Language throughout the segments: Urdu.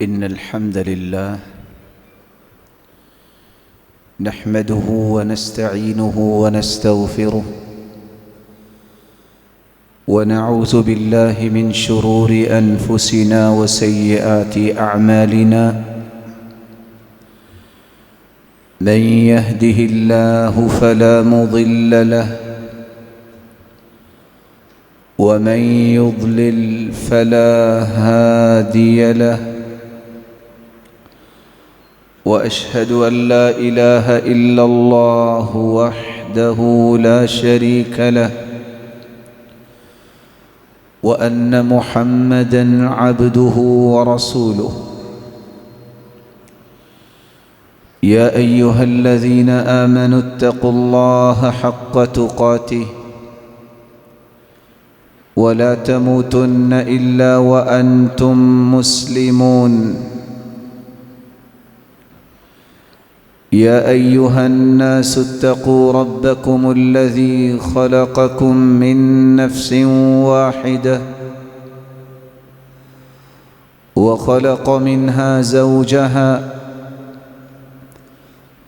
إن الحمد لله نحمده ونستعينه ونستغفره ونعوذ بالله من شرور أنفسنا وسيئات أعمالنا. من يهده الله فلا مضل له ومن يضلل فلا هادي له. وأشهد أن لا إله إلا الله وحده لا شريك له وأن محمدًا عبده ورسوله. يا أيها الذين آمنوا اتقوا الله حق تقاته ولا تموتن إلا وأنتم مسلمون. يا أيها الناس اتقوا ربكم الذي خلقكم من نفس واحدة وخلق منها زوجها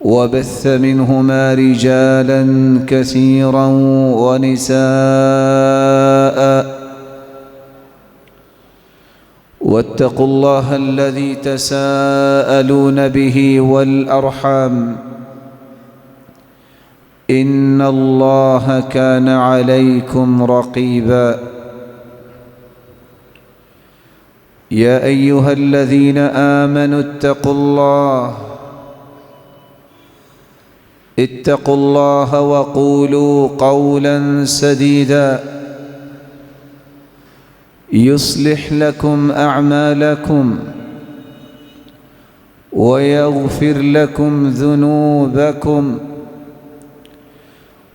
وبث منهما رجالا كثيرا ونساء. واتقوا الله الذي تساءلون به والأرحام إن الله كان عليكم رقيبا. يا أيها الذين آمنوا اتقوا الله وقولوا قولا سديدا يصلح لكم أعمالكم ويغفر لكم ذنوبكم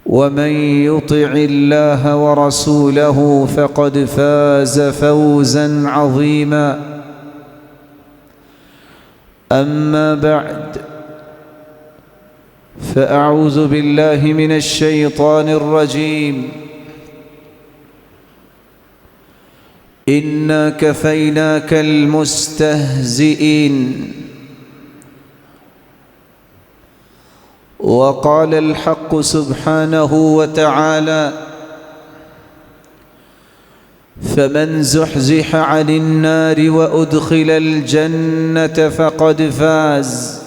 ومن يطع الله ورسوله فقد فاز فوزا عظيما. أما بعد، فأعوذ بالله من الشيطان الرجيم. إنا كفيناك المستهزئين. وقال الحق سبحانه وتعالى: فمن زحزح عن النار وأدخل الجنة فقد فاز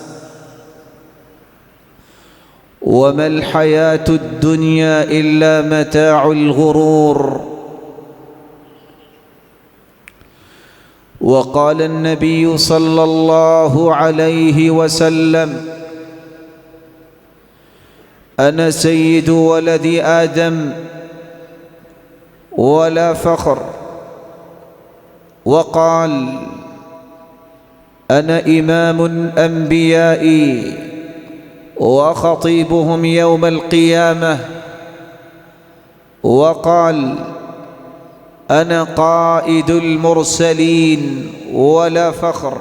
وما الحياة الدنيا إلا متاع الغرور. وقال النبي صلى الله عليه وسلم: أنا سيد ولد آدم ولا فخر. وقال: أنا إمام الأنبياء وخطيبهم يوم القيامة. وقال: أنا قائد المرسلين ولا فخر.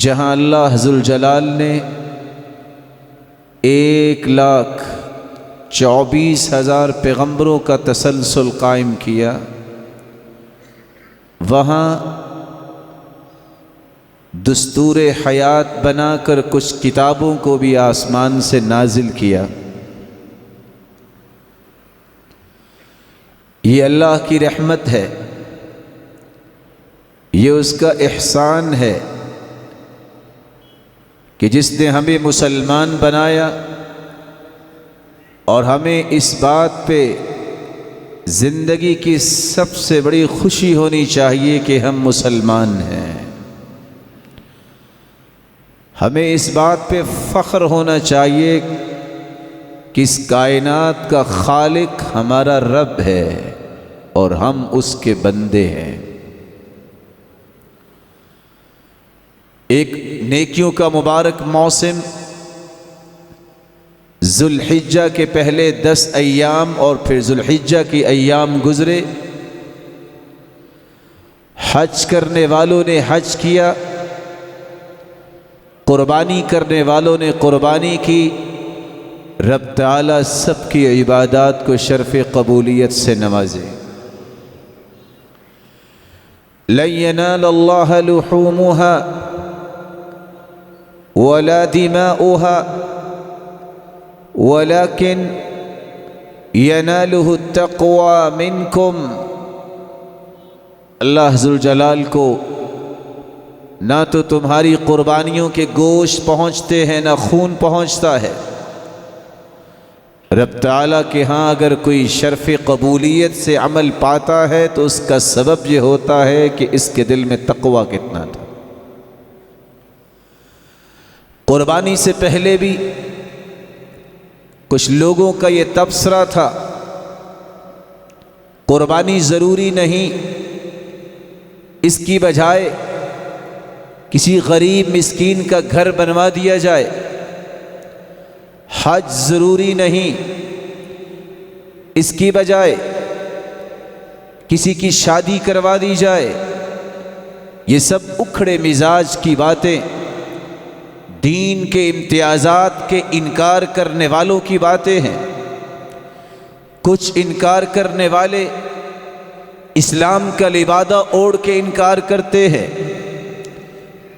جہاں اللہ ذوالجلال نے 1,24,000 پیغمبروں کا تسلسل قائم کیا، وہاں دستور حیات بنا کر کچھ کتابوں کو بھی آسمان سے نازل کیا۔ یہ اللہ کی رحمت ہے، یہ اس کا احسان ہے کہ جس نے ہمیں مسلمان بنایا، اور ہمیں اس بات پہ زندگی کی سب سے بڑی خوشی ہونی چاہیے کہ ہم مسلمان ہیں۔ ہمیں اس بات پہ فخر ہونا چاہیے کہ اس کائنات کا خالق ہمارا رب ہے اور ہم اس کے بندے ہیں۔ ایک نیکیوں کا مبارک موسم ذوالحجہ کے پہلے 10 ایام اور پھر ذوالحجہ کی ایام گزرے، حج کرنے والوں نے حج کیا، قربانی کرنے والوں نے قربانی کی۔ رب تعالیٰ سب کی عبادات کو شرف قبولیت سے نوازے۔ لن ينال اللہ لحومها ولا دماؤها ولكن يناله التقوى منكم۔ اللہ ذوالجلال کو نہ تو تمہاری قربانیوں کے گوشت پہنچتے ہیں نہ خون پہنچتا ہے۔ رب تعالیٰ کے ہاں اگر کوئی شرف قبولیت سے عمل پاتا ہے تو اس کا سبب یہ ہوتا ہے کہ اس کے دل میں تقوی کتنا تھا۔ قربانی سے پہلے بھی کچھ لوگوں کا یہ تبصرہ تھا، قربانی ضروری نہیں، اس کی بجائے کسی غریب مسکین کا گھر بنوا دیا جائے۔ حج ضروری نہیں، اس کی بجائے کسی کی شادی کروا دی جائے۔ یہ سب اکھڑے مزاج کی باتیں، دین کے امتیازات کے انکار کرنے والوں کی باتیں ہیں۔ کچھ انکار کرنے والے اسلام کا لبادہ اوڑھ کے انکار کرتے ہیں۔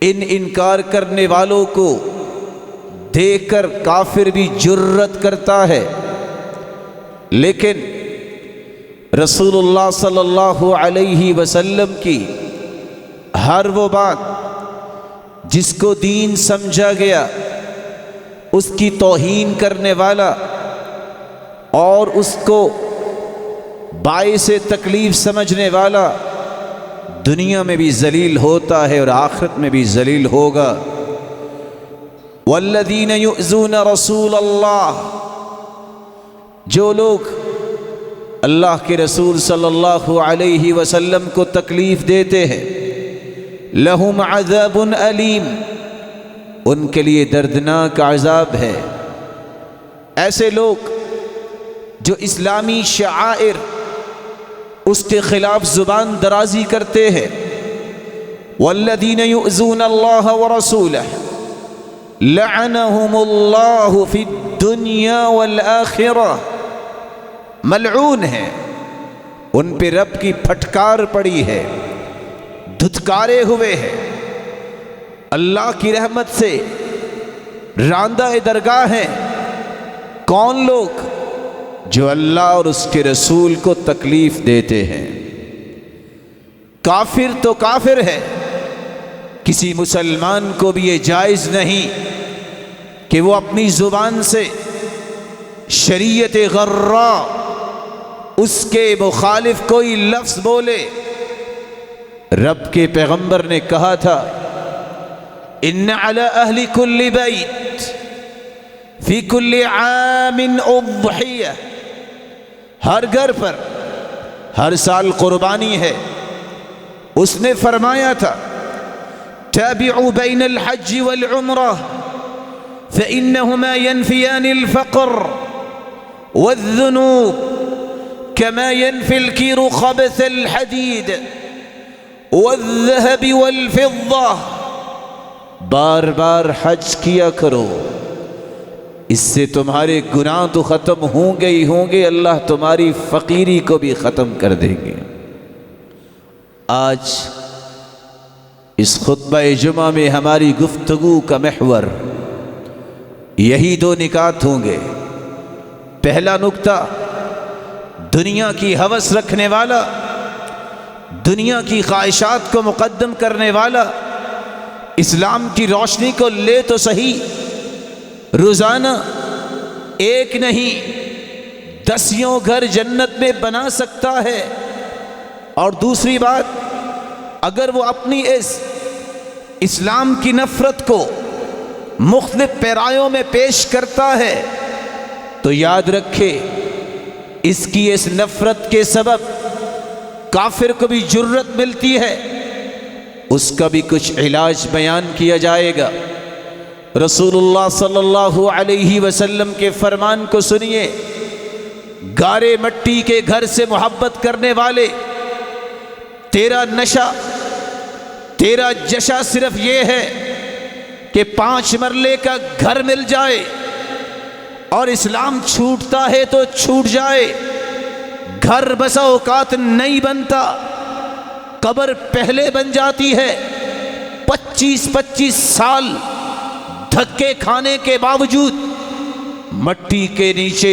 ان انکار کرنے والوں کو دیکھ کر کافر بھی جرت کرتا ہے، لیکن رسول اللہ صلی اللہ علیہ وسلم کی ہر وہ بات جس کو دین سمجھا گیا، اس کی توہین کرنے والا اور اس کو باعث تکلیف سمجھنے والا دنیا میں بھی ذلیل ہوتا ہے اور آخرت میں بھی ذلیل ہوگا۔ والذین یؤذون رسول اللہ، جو لوگ اللہ کے رسول صلی اللہ علیہ وسلم کو تکلیف دیتے ہیں، لہم عذاب علیم، ان کے لیے دردناک عذاب ہے۔ ایسے لوگ جو اسلامی شعائر اس کے خلاف زبان درازی کرتے ہیں، والذین یؤذون اللہ ورسولہ لعنہم اللہ فی الدنیا والآخرہ، ملعون ہے، ان پہ رب کی پھٹکار پڑی ہے، دھتکارے ہوئے ہیں، اللہ کی رحمت سے راندہ درگاہ ہیں۔ کون لوگ؟ جو اللہ اور اس کے رسول کو تکلیف دیتے ہیں۔ کافر تو کافر ہے، کسی مسلمان کو بھی یہ جائز نہیں کہ وہ اپنی زبان سے شریعت غراء اس کے مخالف کوئی لفظ بولے۔ رب کے پیغمبر نے کہا تھا، ان علی اہل کل بیت فی کل عام اضحیہ، ہر گھر پر ہر سال قربانی ہے۔ اس نے فرمایا تھا، تابعوا بین الحج والعمرہ فإنہما ينفیان الفقر والذنوب كما ينفي الكير خبث الحديد والذهب والفضة بار بار حج کیا کرو، اس سے تمہارے گناہ تو ختم ہوں گے ہی ہوں گے، اللہ تمہاری فقیری کو بھی ختم کر دیں گے۔ آج اس خطبہ جمعہ میں ہماری گفتگو کا محور یہی دو نکات ہوں گے۔ پہلا نکتہ، دنیا کی ہوس رکھنے والا، دنیا کی خواہشات کو مقدم کرنے والا، اسلام کی روشنی کو لے تو صحیح، روزانہ ایک نہیں 10 گھر جنت میں بنا سکتا ہے، اور دوسری بات، اگر وہ اپنی اس اسلام کی نفرت کو مختلف پیرایوں میں پیش کرتا ہے تو یاد رکھے اس کی اس نفرت کے سبب کافر کو بھی جرت ملتی ہے، اس کا بھی کچھ علاج بیان کیا جائے گا۔ رسول اللہ صلی اللہ علیہ وسلم کے فرمان کو سنیے، گارے مٹی کے گھر سے محبت کرنے والے، تیرا نشہ، تیرا جشا صرف یہ ہے کہ 5 مرلے کا گھر مل جائے، اور اسلام چھوٹتا ہے تو چھوٹ جائے، گھر بسا اوقات نہیں بنتا، قبر پہلے بن جاتی ہے۔ 25 سال دھکے کھانے کے باوجود مٹی کے نیچے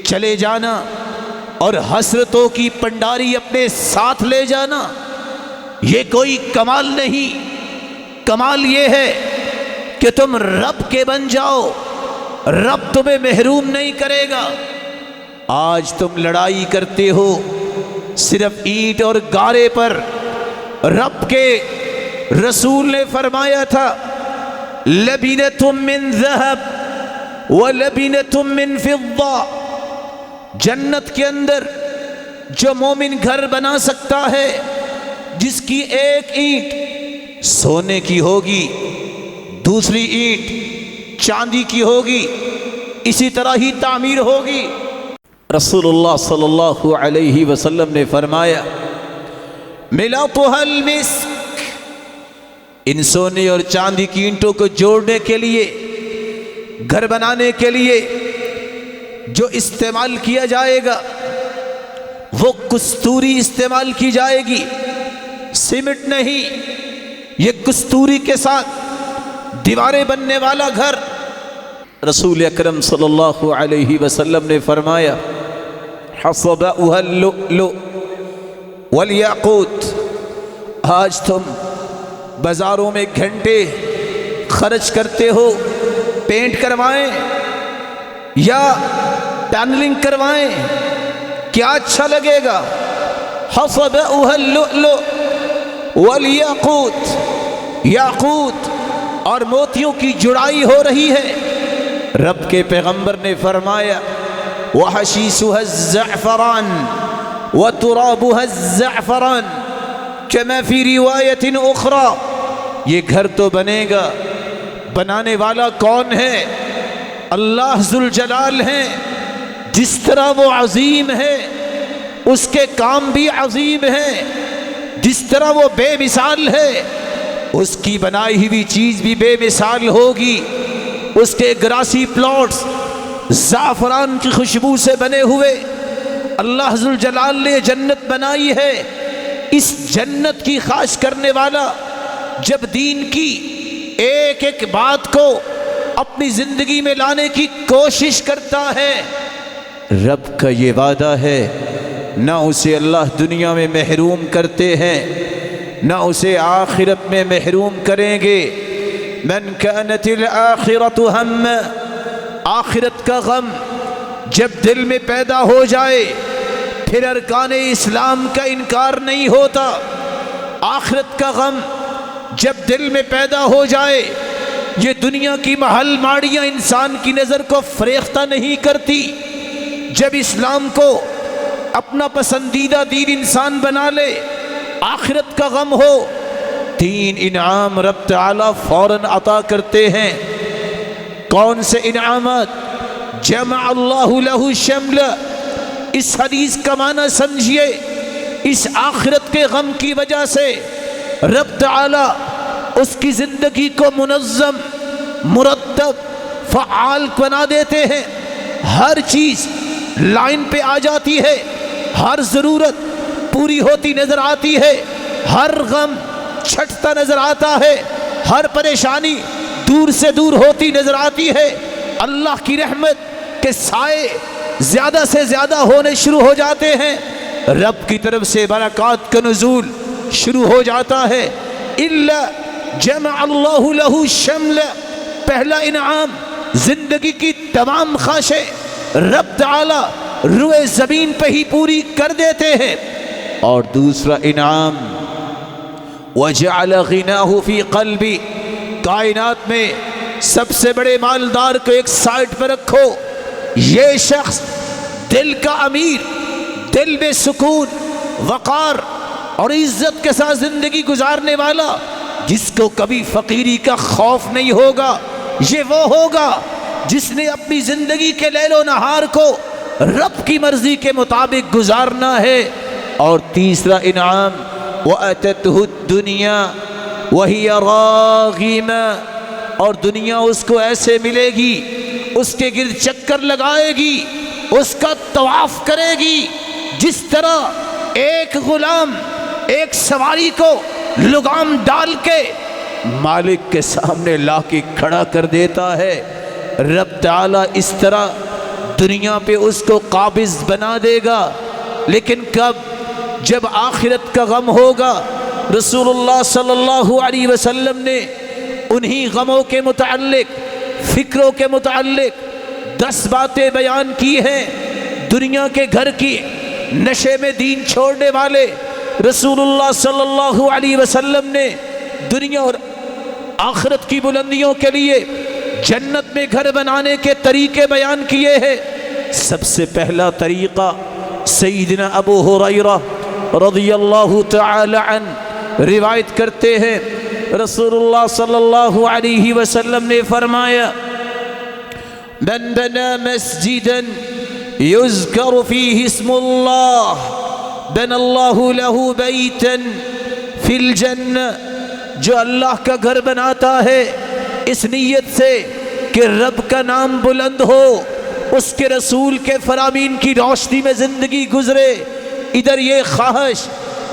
چلے جانا اور حسرتوں کی پنڈاری اپنے ساتھ لے جانا، یہ کوئی کمال نہیں۔ کمال یہ ہے کہ تم رب کے بن جاؤ، رب تمہیں محروم نہیں کرے گا۔ آج تم لڑائی کرتے ہو صرف اینٹ اور گارے پر، رب کے رسول نے فرمایا تھا لبنۃ من ذہب ولبنۃ من فضہ، جنت کے اندر جو مومن گھر بنا سکتا ہے جس کی ایک اینٹ سونے کی ہوگی، دوسری اینٹ چاندی کی ہوگی، اسی طرح ہی تعمیر ہوگی۔ رسول اللہ صلی اللہ علیہ وسلم نے فرمایا ملاطها المسک، ان سونے اور چاندی کی اینٹوں کو جوڑنے کے لیے، گھر بنانے کے لیے جو استعمال کیا جائے گا وہ کستوری استعمال کی جائے گی، سیمنٹ نہیں۔ یہ کستوری کے ساتھ دیواریں بننے والا گھر۔ رسول اکرم صلی اللہ علیہ وسلم نے فرمایا حصباؤها اللؤلؤ والیاقوت، آج تم بازاروں میں گھنٹے خرچ کرتے ہو، پینٹ کروائیں یا پینلنگ کروائیں، کیا اچھا لگے گا؟ حصباؤها اللؤلؤ والیاقوت، یاقوت اور موتیوں کی جڑائی ہو رہی ہے۔ رب کے پیغمبر نے فرمایا وحشیسها الزعفران وترابها الزعفران كما في روایت اخرى، یہ گھر تو بنے گا، بنانے والا کون ہے؟ اللہ ذوالجلال ہے۔ جس طرح وہ عظیم ہے اس کے کام بھی عظیم ہیں، جس طرح وہ بے مثال ہے اس کی بنائی ہوئی چیز بھی بے مثال ہوگی۔ اس کے گراسی پلاٹس زعفران کی خوشبو سے بنے ہوئے، اللہ ذوالجلال نے جنت بنائی ہے۔ اس جنت کی خواہش کرنے والا جب دین کی ایک ایک بات کو اپنی زندگی میں لانے کی کوشش کرتا ہے، رب کا یہ وعدہ ہے نہ اسے اللہ دنیا میں محروم کرتے ہیں نہ اسے آخرت میں محروم کریں گے۔ من كانت الآخرۃ ہم، آخرت کا غم جب دل میں پیدا ہو جائے پھر ارکان اسلام کا انکار نہیں ہوتا۔ آخرت کا غم جب دل میں پیدا ہو جائے یہ دنیا کی محل ماڑیاں انسان کی نظر کو فریختہ نہیں کرتی۔ جب اسلام کو اپنا پسندیدہ دین انسان بنا لے، آخرت کا غم ہو، 3 انعام رب تعالیٰ فوراً عطا کرتے ہیں۔ کون سے انعامات؟ جمع اللہ لہ شمل، اس حدیث کا معنی سمجھیے، اس آخرت کے غم کی وجہ سے رب تعالیٰ اس کی زندگی کو منظم، مرتب، فعال بنا دیتے ہیں۔ ہر چیز لائن پہ آ جاتی ہے، ہر ضرورت پوری ہوتی نظر آتی ہے، ہر غم چھٹتا نظر آتا ہے، ہر پریشانی دور سے دور ہوتی نظر آتی ہے۔ اللہ کی رحمت کے سائے زیادہ سے زیادہ ہونے شروع ہو جاتے ہیں، رب کی طرف سے برکات کا نزول شروع ہو جاتا ہے۔ الا جمع اللہ لہ الشمل، پہلا انعام زندگی کی تمام خواہشیں رب تعالی روئے زمین پہ ہی پوری کر دیتے ہیں۔ اور دوسرا انعام وجعل غناہ فی قلبی، کائنات میں سب سے بڑے مالدار کو ایک سائٹ پر رکھو، یہ شخص دل کا امیر، دل میں سکون، وقار اور عزت کے ساتھ زندگی گزارنے والا، جس کو کبھی فقیری کا خوف نہیں ہوگا، یہ وہ ہوگا جس نے اپنی زندگی کے لیل و نہار کو رب کی مرضی کے مطابق گزارنا ہے۔ اور تیسرا انعام وَأَتَتْهُ الدُّنْيَا وَهِيَ رَاغِمَةٌ، اور دنیا اس کو ایسے ملے گی، اس کے گرد چکر لگائے گی، اس کا طواف کرے گی، جس طرح ایک غلام ایک سواری کو لگام ڈال کے مالک کے سامنے لا کے کھڑا کر دیتا ہے، رب تعالیٰ اس طرح دنیا پہ اس کو قابض بنا دے گا۔ لیکن کب؟ جب آخرت کا غم ہوگا۔ رسول اللہ صلی اللہ علیہ وسلم نے انہی غموں کے متعلق، فکروں کے متعلق 10 باتیں بیان کی ہیں۔ دنیا کے گھر کی نشے میں دین چھوڑنے والے رسول اللہ صلی اللہ علیہ وسلم نے دنیا اور آخرت کی بلندیوں کے لیے جنت میں گھر بنانے کے طریقے بیان کیے ہیں۔ سب سے پہلا طریقہ سیدنا ابو ہریرہ رضی اللہ تعالی عنہ روایت کرتے ہیں، رسول اللہ صلی اللہ علیہ وسلم نے فرمایا من بنا مسجدا یذکر فیہ اسم اللہ بن اللہ لہ بیتا فی الجنہ، جو اللہ کا گھر بناتا ہے اس نیت سے کہ رب کا نام بلند ہو، اس کے رسول کے فرامین کی روشنی میں زندگی گزرے، ادھر یہ خواہش،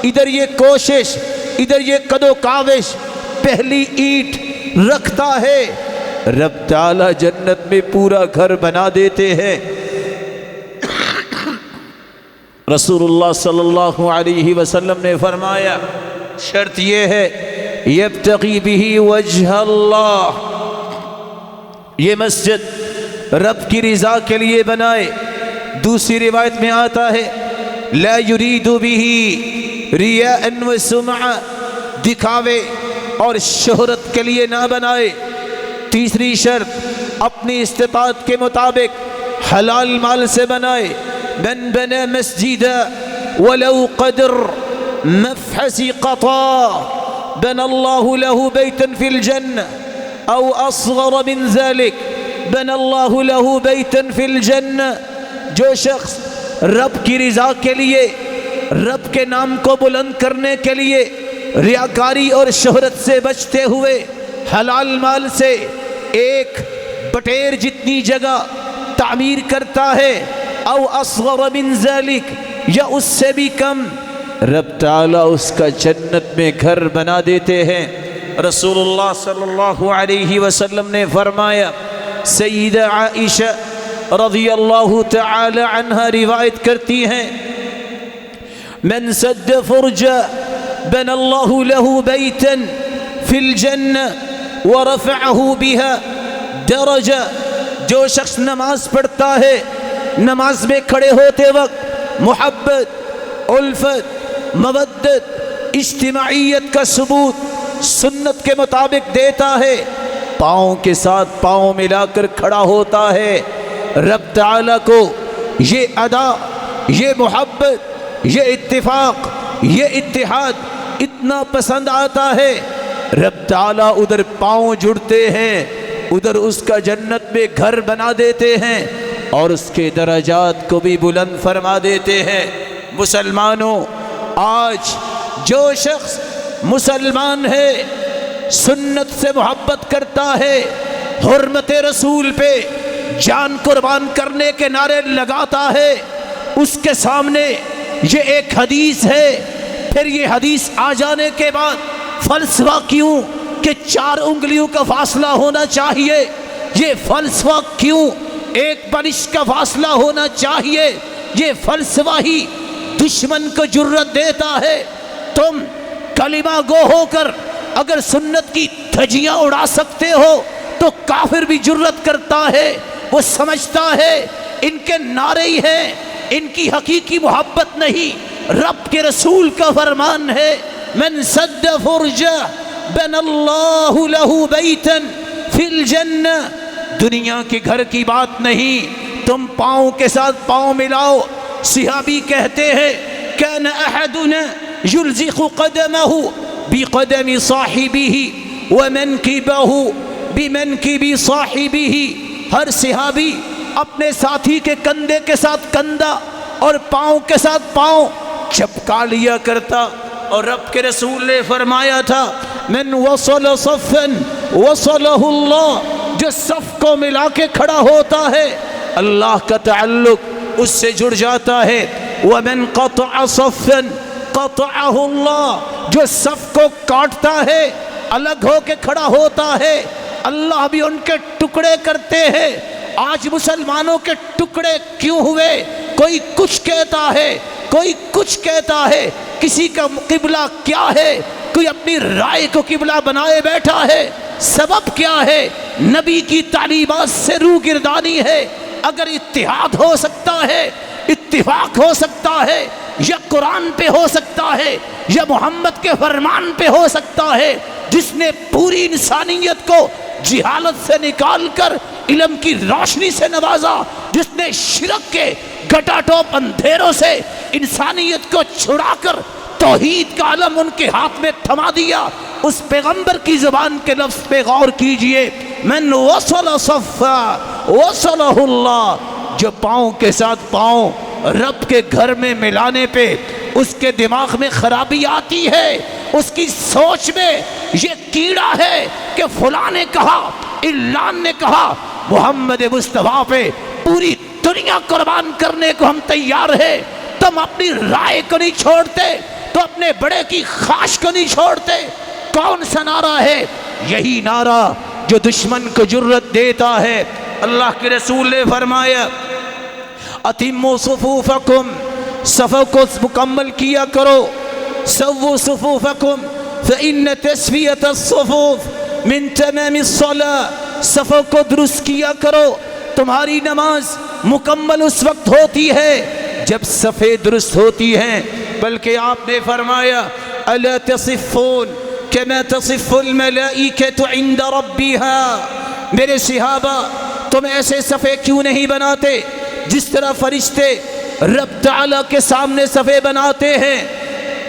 ادھر یہ کوشش، ادھر یہ قد و کاوش، پہلی اینٹ رکھتا ہے، رب تعالی جنت میں پورا گھر بنا دیتے ہیں۔ رسول اللہ صلی اللہ علیہ وسلم نے فرمایا شرط یہ ہے یبتغی بہ وجہ اللہ، یہ مسجد رب کی رضا کے لیے بنائے۔ دوسری روایت میں آتا ہے لا یرید بہ ریاء و سمعہ، دکھاوے اور شہرت کے لیے نہ بنائے۔ تیسری شرط اپنی استطاعت کے مطابق حلال مال سے بنائے۔ من بنا مسجدا ولو قدر مفحص قطا بنى الله له بيتا في الجنة أو أصغر من ذلك بنى الله له بيتا في الجنة، جو شخص رب کی رضا کے لیے، رب کے نام کو بلند کرنے کے لیے ریاکاری اور شہرت سے بچتے ہوئے حلال مال سے ایک بٹیر جتنی جگہ تعمیر کرتا ہے، او اصغر من ذلك، یا اس سے بھی کم، رب تعالیٰ اس کا جنت میں گھر بنا دیتے ہیں۔ رسول اللہ صلی اللہ علیہ وسلم نے فرمایا، سیدہ عائشہ رضی اللہ تعالی عنہا روایت کرتی ہیں من سد فرجا بنى الله له بيتا في الجنة ورفعه بها درجة، جو شخص نماز پڑھتا ہے، نماز میں کھڑے ہوتے وقت محبت، الفت، مودت، اجتماعیت کا ثبوت سنت کے مطابق دیتا ہے، پاؤں کے ساتھ پاؤں ملا کر کھڑا ہوتا ہے، رب تعالیٰ کو یہ ادا، یہ محبت، یہ اتفاق، یہ اتحاد اتنا پسند آتا ہے، رب تعالیٰ ادھر پاؤں جڑتے ہیں، ادھر اس کا جنت میں گھر بنا دیتے ہیں اور اس کے درجات کو بھی بلند فرما دیتے ہیں۔ مسلمانوں، آج جو شخص مسلمان ہے، سنت سے محبت کرتا ہے، حرمت رسول پہ جان قربان کرنے کے نعرے لگاتا ہے، اس کے سامنے یہ ایک حدیث ہے، پھر یہ حدیث آ جانے کے بعد فلسفہ کیوں کہ 4 انگلیوں کا فاصلہ ہونا چاہیے، یہ فلسفہ کیوں ایک بارش کا فاصلہ ہونا چاہیے، یہ فلسفہ ہی دشمن کو جرأت دیتا ہے۔ تم کلمہ گو ہو کر اگر سنت کی دھجیاں اڑا سکتے ہو تو کافر بھی جرأت کرتا ہے، وہ سمجھتا ہے ان کے نعرے ہی ہیں، ان کی حقیقی محبت نہیں، رب کے رسول کا فرمان ہے من سد فرجہ بن اللہ لہ بیتا فی الجنہ، دنیا کے گھر کی بات نہیں، تم پاؤں کے ساتھ پاؤں ملاؤ۔ صحابی کہتے ہیں کان احدنا یلزق قدمہ بقدم صاحبہ ومنکبہ بمنکب صاحبہ، ہر صحابی اپنے ساتھی کے کندھے کے ساتھ کندھا اور پاؤں کے ساتھ پاؤں چپکا لیا کرتا، اور رب کے رسول نے فرمایا تھا من وصل صفا وصلہ اللہ، جو صف کو ملا کے کھڑا ہوتا ہے اللہ کا تعلق اس سے جڑ جاتا ہے، ومن قطع صفا قطعہ اللہ، جو صف کو کاٹتا ہے الگ ہو کے کھڑا ہوتا ہے اللہ بھی ان کے ٹکڑے کرتے ہیں۔ آج مسلمانوں کے ٹکڑے کیوں ہوئے؟ کوئی کچھ کہتا ہے، کوئی کچھ کہتا ہے، کسی کا قبلہ کیا ہے، کوئی اپنی رائے کو قبلہ بنائے بیٹھا ہے، سبب کیا ہے؟ نبی کی تعلیمات سے روگردانی ہے۔ اگر اتحاد ہو سکتا ہے، اتفاق ہو سکتا ہے، یا قرآن پہ ہو سکتا ہے، یا محمد کے فرمان پہ ہو سکتا ہے، جس نے پوری انسانیت کو جہالت سے نکال کر علم کی روشنی سے نوازا، جس نے شرک کے گٹا ٹوپ اندھیروں سے انسانیت کو چھڑا کر توحید کا علم ان کے ہاتھ میں تھما دیا، اس پیغمبر کی زبان کے لفظ پہ غور کیجئے، من وصل صفا وصلہ اللہ، جو پاؤں کے ساتھ پاؤں رب کے گھر میں ملانے پہ اس کے دماغ میں خرابی آتی ہے، اس کی سوچ میں یہ کیڑا ہے کہ فلاں نے کہا، علان نے کہا، محمد مصطفیٰ پہ پوری دنیا قربان کرنے کو ہم تیار ہیں، تم اپنی رائے کو نہیں چھوڑتے، تو اپنے بڑے کی خواہش کو نہیں چھوڑتے۔ کون سا نعرہ ہے؟ یہی نعرہ جو دشمن کو جرأت دیتا ہے۔ اللہ کے رسول نے فرمایا اتموا صفوفکم، صفوں کو مکمل کیا کرو، سووا صفوفکم فإن تسویۃ الصفوف من تمام الصلاة، صفوں کو درست کیا کرو، تمہاری نماز مکمل اس وقت ہوتی ہے جب صفیں درست ہوتی ہیں۔ بلکہ آپ نے فرمایا الا تصفون كما تصف الملائکۃ عند ربها، میرے صحابہ تم ایسے صفیں کیوں نہیں بناتے جس طرح فرشتے رب تعالیٰ کے سامنے صفیں بناتے ہیں؟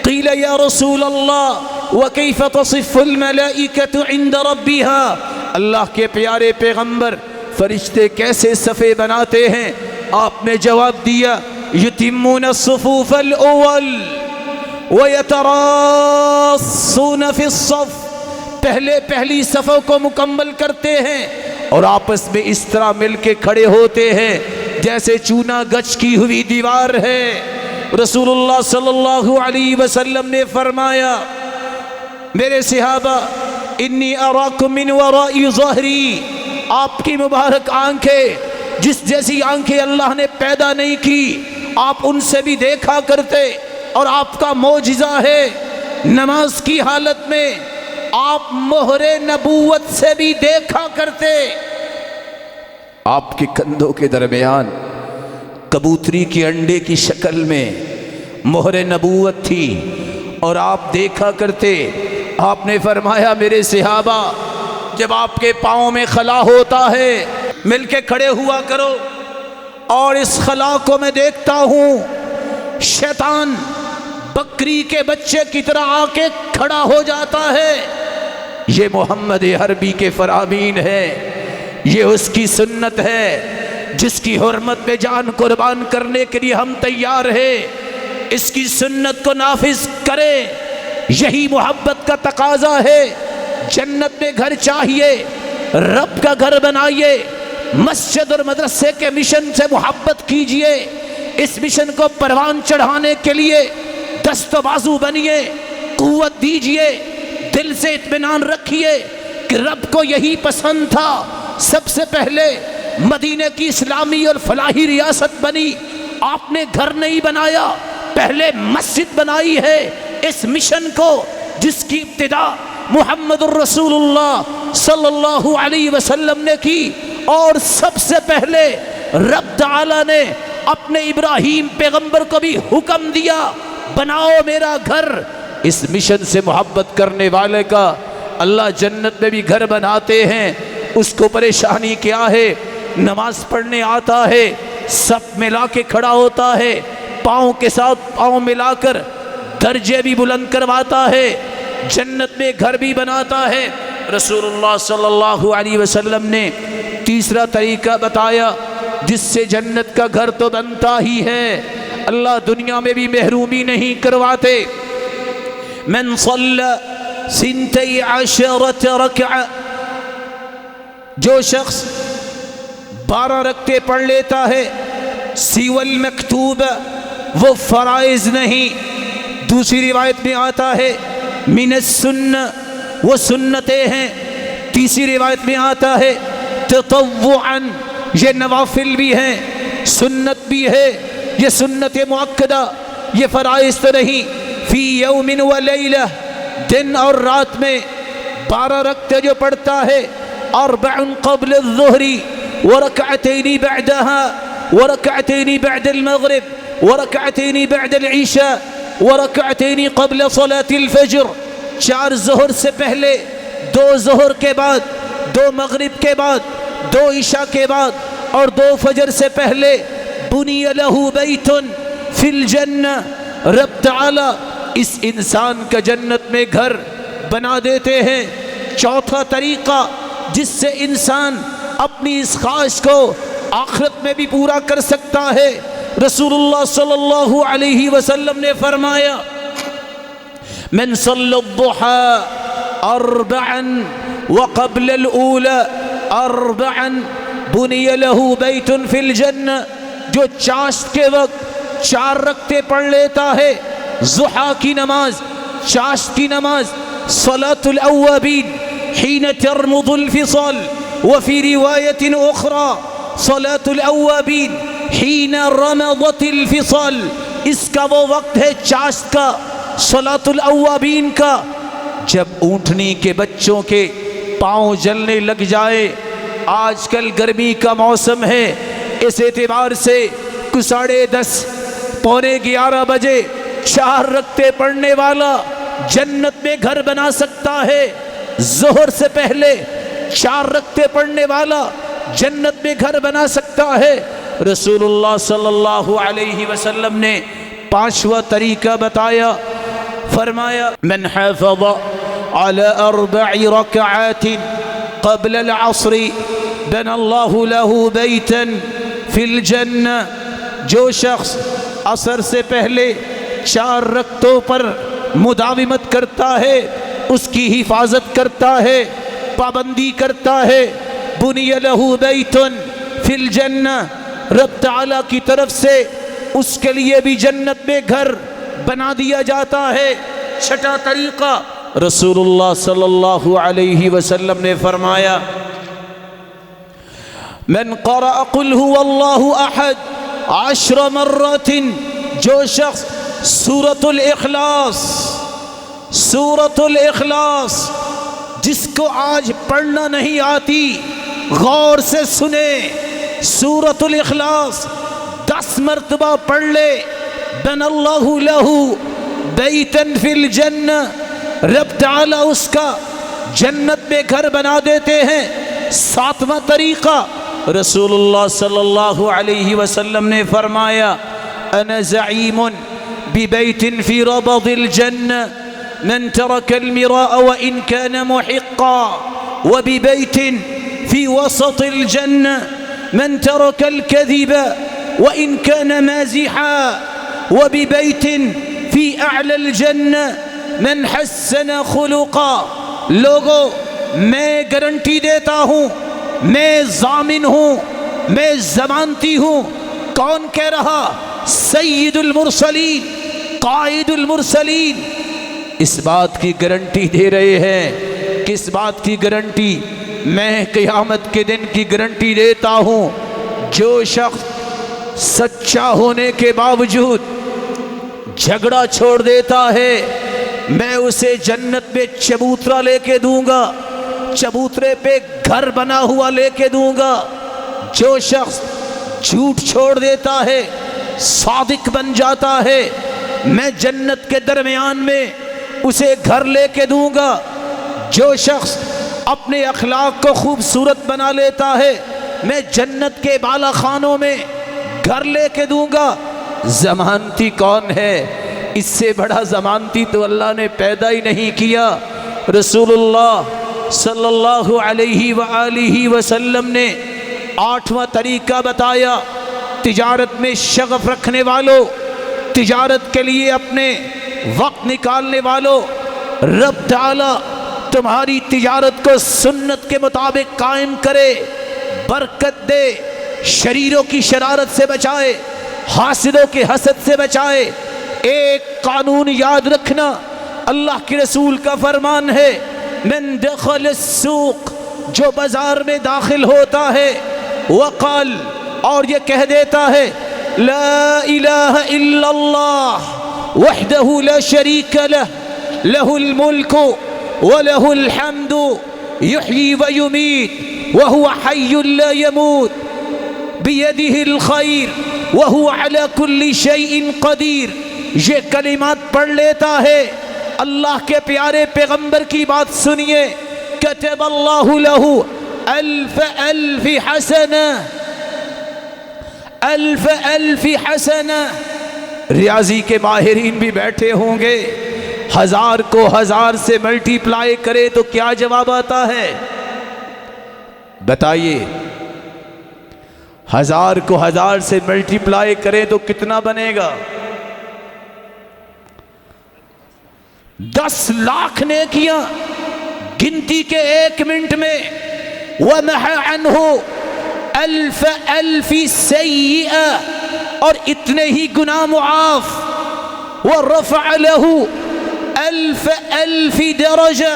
قیل یا رسول اللہ وکیف تصف الملائکۃ عند ربها، اللہ کے پیارے پیغمبر فرشتے کیسے صفیں بناتے ہیں؟ آپ نے جواب دیا یتمون الصفوف الاول ویتراصون فی الصف، پہلی صفوں کو مکمل کرتے ہیں اور آپس میں اس طرح مل کے کھڑے ہوتے ہیں جیسے چونا گچ کی ہوئی دیوار ہے۔ رسول اللہ صلی اللہ علیہ وسلم نے فرمایا میرے صحابہ انی اراکم من ورائی ظہری، آپ کی مبارک آنکھیں جس جیسی آنکھیں اللہ نے پیدا نہیں کی آپ ان سے بھی دیکھا کرتے، اور آپ کا معجزہ ہے نماز کی حالت میں آپ مہر نبوت سے بھی دیکھا کرتے۔ آپ کے کندھوں کے درمیان کبوتری کے انڈے کی شکل میں مہر نبوت تھی اور آپ دیکھا کرتے۔ آپ نے فرمایا میرے صحابہ جب آپ کے پاؤں میں خلا ہوتا ہے مل کے کھڑے ہوا کرو، اور اس خلا کو میں دیکھتا ہوں شیطان بکری کے بچے کی طرح آ کے کھڑا ہو جاتا ہے۔ یہ محمد عربی کے فرامین ہے، یہ اس کی سنت ہے جس کی حرمت میں جان قربان کرنے کے لیے ہم تیار ہیں۔ اس کی سنت کو نافذ کریں، یہی محبت کا تقاضا ہے۔ جنت میں گھر چاہیے، رب کا گھر بنائیے، مسجد اور مدرسے کے مشن سے محبت کیجئے، اس مشن کو پروان چڑھانے کے لیے دست و بازو بنیے، قوت دیجئے، دل سے اطمینان رکھیے کہ رب کو یہی پسند تھا۔ سب سے پہلے مدینہ کی اسلامی اور فلاحی ریاست بنی، آپ نے گھر نہیں بنایا، پہلے مسجد بنائی ہے۔ اس مشن کو جس کی ابتدا محمد الرسول اللہ صلی اللہ علیہ وسلم نے کی، اور سب سے پہلے رب تعالی نے اپنے ابراہیم پیغمبر کو بھی حکم دیا، بناؤ میرا گھر۔ اس مشن سے محبت کرنے والے کا اللہ جنت میں بھی گھر بناتے ہیں۔ اس کو پریشانی کیا ہے؟ نماز پڑھنے آتا ہے، سب ملا کے کھڑا ہوتا ہے، پاؤں کے ساتھ پاؤں ملا کر درجے بھی بلند کرواتا ہے، جنت میں گھر بھی بناتا ہے۔ رسول اللہ صلی اللہ علیہ وسلم نے تیسرا طریقہ بتایا جس سے جنت کا گھر تو بنتا ہی ہے، اللہ دنیا میں بھی محرومی نہیں کرواتے۔ من صلی 12 رکعہ، جو شخص 12 رکعتیں پڑھ لیتا ہے، سوى المکتوب، وہ فرائض نہیں۔ دوسری روایت میں آتا ہے من السنہ، وہ سنتیں ہیں۔ تیسری روایت میں آتا ہے تطوعا، یہ نوافل بھی ہیں، سنت بھی ہے، یہ سنت مؤکدہ، یہ فرائض تو نہیں۔ فی یوم و لیلہ، دن اور رات میں 12 رکعتیں جو پڑھتا ہے، 4 قبل الظہر ورکعتین بعدها ورکعتین بعد المغرب ورکعتین بعد العشاء ورکعتین قبل صلاة الفجر، 4 ظہر سے پہلے، 2 ظہر کے بعد، 2 مغرب کے بعد، 2 عشاء کے بعد اور 2 فجر سے پہلے۔ بنی لہ بیت فی الجنہ، رب تعالی اس انسان کا جنت میں گھر بنا دیتے ہیں۔ چوتھا طریقہ جس سے انسان اپنی اس خواہش کو آخرت میں بھی پورا کر سکتا ہے، رسول اللہ صلی اللہ علیہ وسلم نے فرمایا من صلی الضحى 4 وقبل الأولى 4 بنی له بیت فی الجنہ، جو چاشت کے وقت 4 رکعتیں پڑھ لیتا ہے، ضحیٰ کی نماز، چاشت کی نماز، صلاة الأوابین حین ترمض الفصال، وفی روایت اخرى صلاة الأوابین حین رمضت الفصال، اس کا وہ وقت ہے چاشت کا، صلاة الأوابین کا، جب اونٹنی کے بچوں کے پاؤں جلنے لگ جائے۔ آج کل گرمی کا موسم ہے، اس اعتبار سے 10:30 پونے 11 بجے 4 رکعتیں پڑھنے والا جنت میں گھر بنا سکتا ہے۔ ظہر سے پہلے 4 رکعتیں پڑھنے والا جنت میں گھر بنا سکتا ہے۔ رسول اللہ صلی اللہ علیہ وسلم نے 5واں طریقہ بتایا، فرمایا من حافظ على 4 ركعات قبل العصر بنى الله له بیتا فی الجنہ، جو شخص عصر سے پہلے 4 رکعتوں پر مداومت کرتا ہے، اس کی حفاظت کرتا ہے، پابندی کرتا ہے، بنی لہ بیت فی الجنہ، رب تعالیٰ کی طرف سے اس کے لیے بھی جنت میں گھر بنا دیا جاتا ہے۔ چھٹا طریقہ رسول اللہ صلی اللہ علیہ وسلم نے فرمایا من قرأ قل هو اللہ احد 10 مرات، جو شخص سورۃ الاخلاص جس کو آج پڑھنا نہیں آتی، غور سے سنے، سورۃ الاخلاص 10 مرتبہ پڑھ لے، بن اللہ لہ بیتا فی الجنہ، رب تعالی اس کا جنت میں گھر بنا دیتے ہیں۔ 7واں طریقہ رسول اللہ صلی اللہ علیہ وسلم نے فرمایا انا زعیم ببیت فی ربض الجنہ من ترک المراء وإن كان محقا، وببيت في وسط الجنة من ترك الكذب وإن كان مازحا، وببيت في أعلى الجنة من حسن خلقا لوگوں میں گارنٹی دیتا ہوں، میں ضامن ہوں، میں ضمانتی ہوں۔ کون کہہ رہا؟ سید المرسلین، قائد المرسلین اس بات کی گارنٹی دے رہے ہیں۔ کس بات کی گارنٹی؟ میں قیامت کے دن کی گارنٹی دیتا ہوں، جو شخص سچا ہونے کے باوجود جھگڑا چھوڑ دیتا ہے، میں اسے جنت میں چبوترا لے کے دوں گا، چبوترے پہ گھر بنا ہوا لے کے دوں گا۔ جو شخص جھوٹ چھوڑ دیتا ہے، صادق بن جاتا ہے، میں جنت کے درمیان میں اسے گھر لے کے دوں گا۔ جو شخص اپنے اخلاق کو خوبصورت بنا لیتا ہے، میں جنت کے بالا خانوں میں گھر لے کے دوں گا۔ ضمانتی کون ہے؟ اس سے بڑا ضمانتی تو اللہ نے پیدا ہی نہیں کیا۔ رسول اللہ صلی اللہ علیہ وآلہ وسلم نے 8واں طریقہ بتایا۔ تجارت میں شغف رکھنے والوں، تجارت کے لیے اپنے وقت نکالنے والوں، رب تعالی تمہاری تجارت کو سنت کے مطابق قائم کرے، برکت دے، شریروں کی شرارت سے بچائے، حاسدوں کے حسد سے بچائے۔ ایک قانون یاد رکھنا، اللہ کے رسول کا فرمان ہے، من دخل السوق، جو بازار میں داخل ہوتا ہے، وقال، اور یہ کہہ دیتا ہے، لا الہ الا اللہ وحدہ لا شریک لہ لہ الملک وله الحمد يحيي ويميت وهو حي لا يموت بيده الخير وهو على كل شيء قدير۔ یہ کلمات پڑھ لیتا ہے، اللہ کے پیارے پیغمبر کی بات سنیے، كتب الله له الف الف حسنہ، الف الف حسنہ۔ ریاضی کے ماہرین بھی بیٹھے ہوں گے، 1000 کو 1000 سے ملٹی پلائی کرے تو کیا جواب آتا ہے؟ بتائیے، 1000 کو 1000 سے ملٹی پلائی کرے تو کتنا بنے گا؟ 10 لاکھ نیکیاں گنتی کے 1 منٹ میں۔ وَمَحَ عَنْهُ الف الف سیئہ، اور اتنے ہی گناہ معاف۔ وَرَفَعَ لَهُ الف الف درجہ،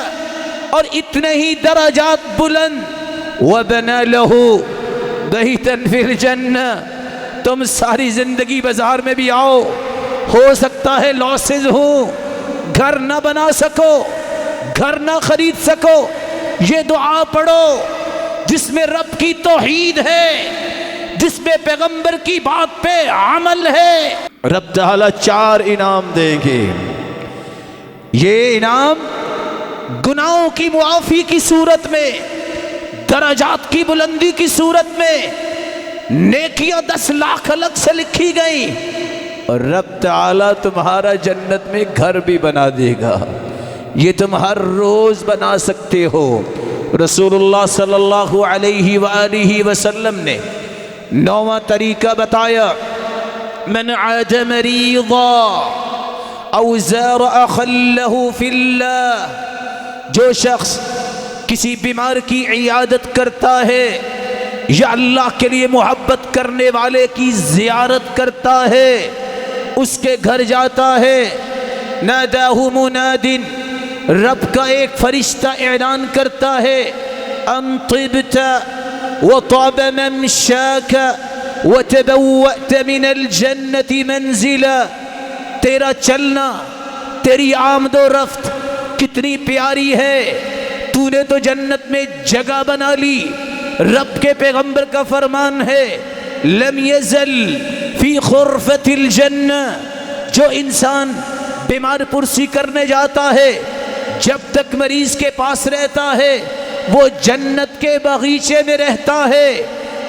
اور اتنے ہی درجات بلند۔ وَبَنَى لَهُ بَيْتًا فِي الْجَنَّةِ، تم ساری زندگی بازار میں بھی آؤ، ہو سکتا ہے لاسز ہوں، گھر نہ بنا سکو، گھر نہ خرید سکو، یہ دعا پڑھو جس میں رب کی توحید ہے، جس میں پیغمبر کی بات پہ عمل ہے، رب تعالی 4 انعام دیں گے۔ یہ انعام گناہوں کی معافی کی صورت میں، درجات کی بلندی کی صورت میں، نیکیاں 10 لاکھ الگ سے لکھی گئی، اور رب تعالی تمہارا جنت میں گھر بھی بنا دے گا۔ یہ تم ہر روز بنا سکتے ہو۔ رسول اللہ صلی اللہ علیہ وآلہ وسلم نے 9واں طریقہ بتایا، من عاد مریضا او زار اخا لہ فی اللہ، جو شخص کسی بیمار کی عیادت کرتا ہے یا اللہ کے لیے محبت کرنے والے کی زیارت کرتا ہے، اس کے گھر جاتا ہے، ناداہ مناد، رب کا ایک فرشتہ اعلان کرتا ہے، ان طبت وطاب ممشاک وتبوأت من الجنت منزلا، تیرا چلنا، تیری آمد و رفت کتنی پیاری ہے، تو نے تو جنت میں جگہ بنا لی۔ رب کے پیغمبر کا فرمان ہے، لم یزل فی خرفت الجنہ، جو انسان بیمار پرسی کرنے جاتا ہے، جب تک مریض کے پاس رہتا ہے وہ جنت کے باغیچے میں رہتا ہے۔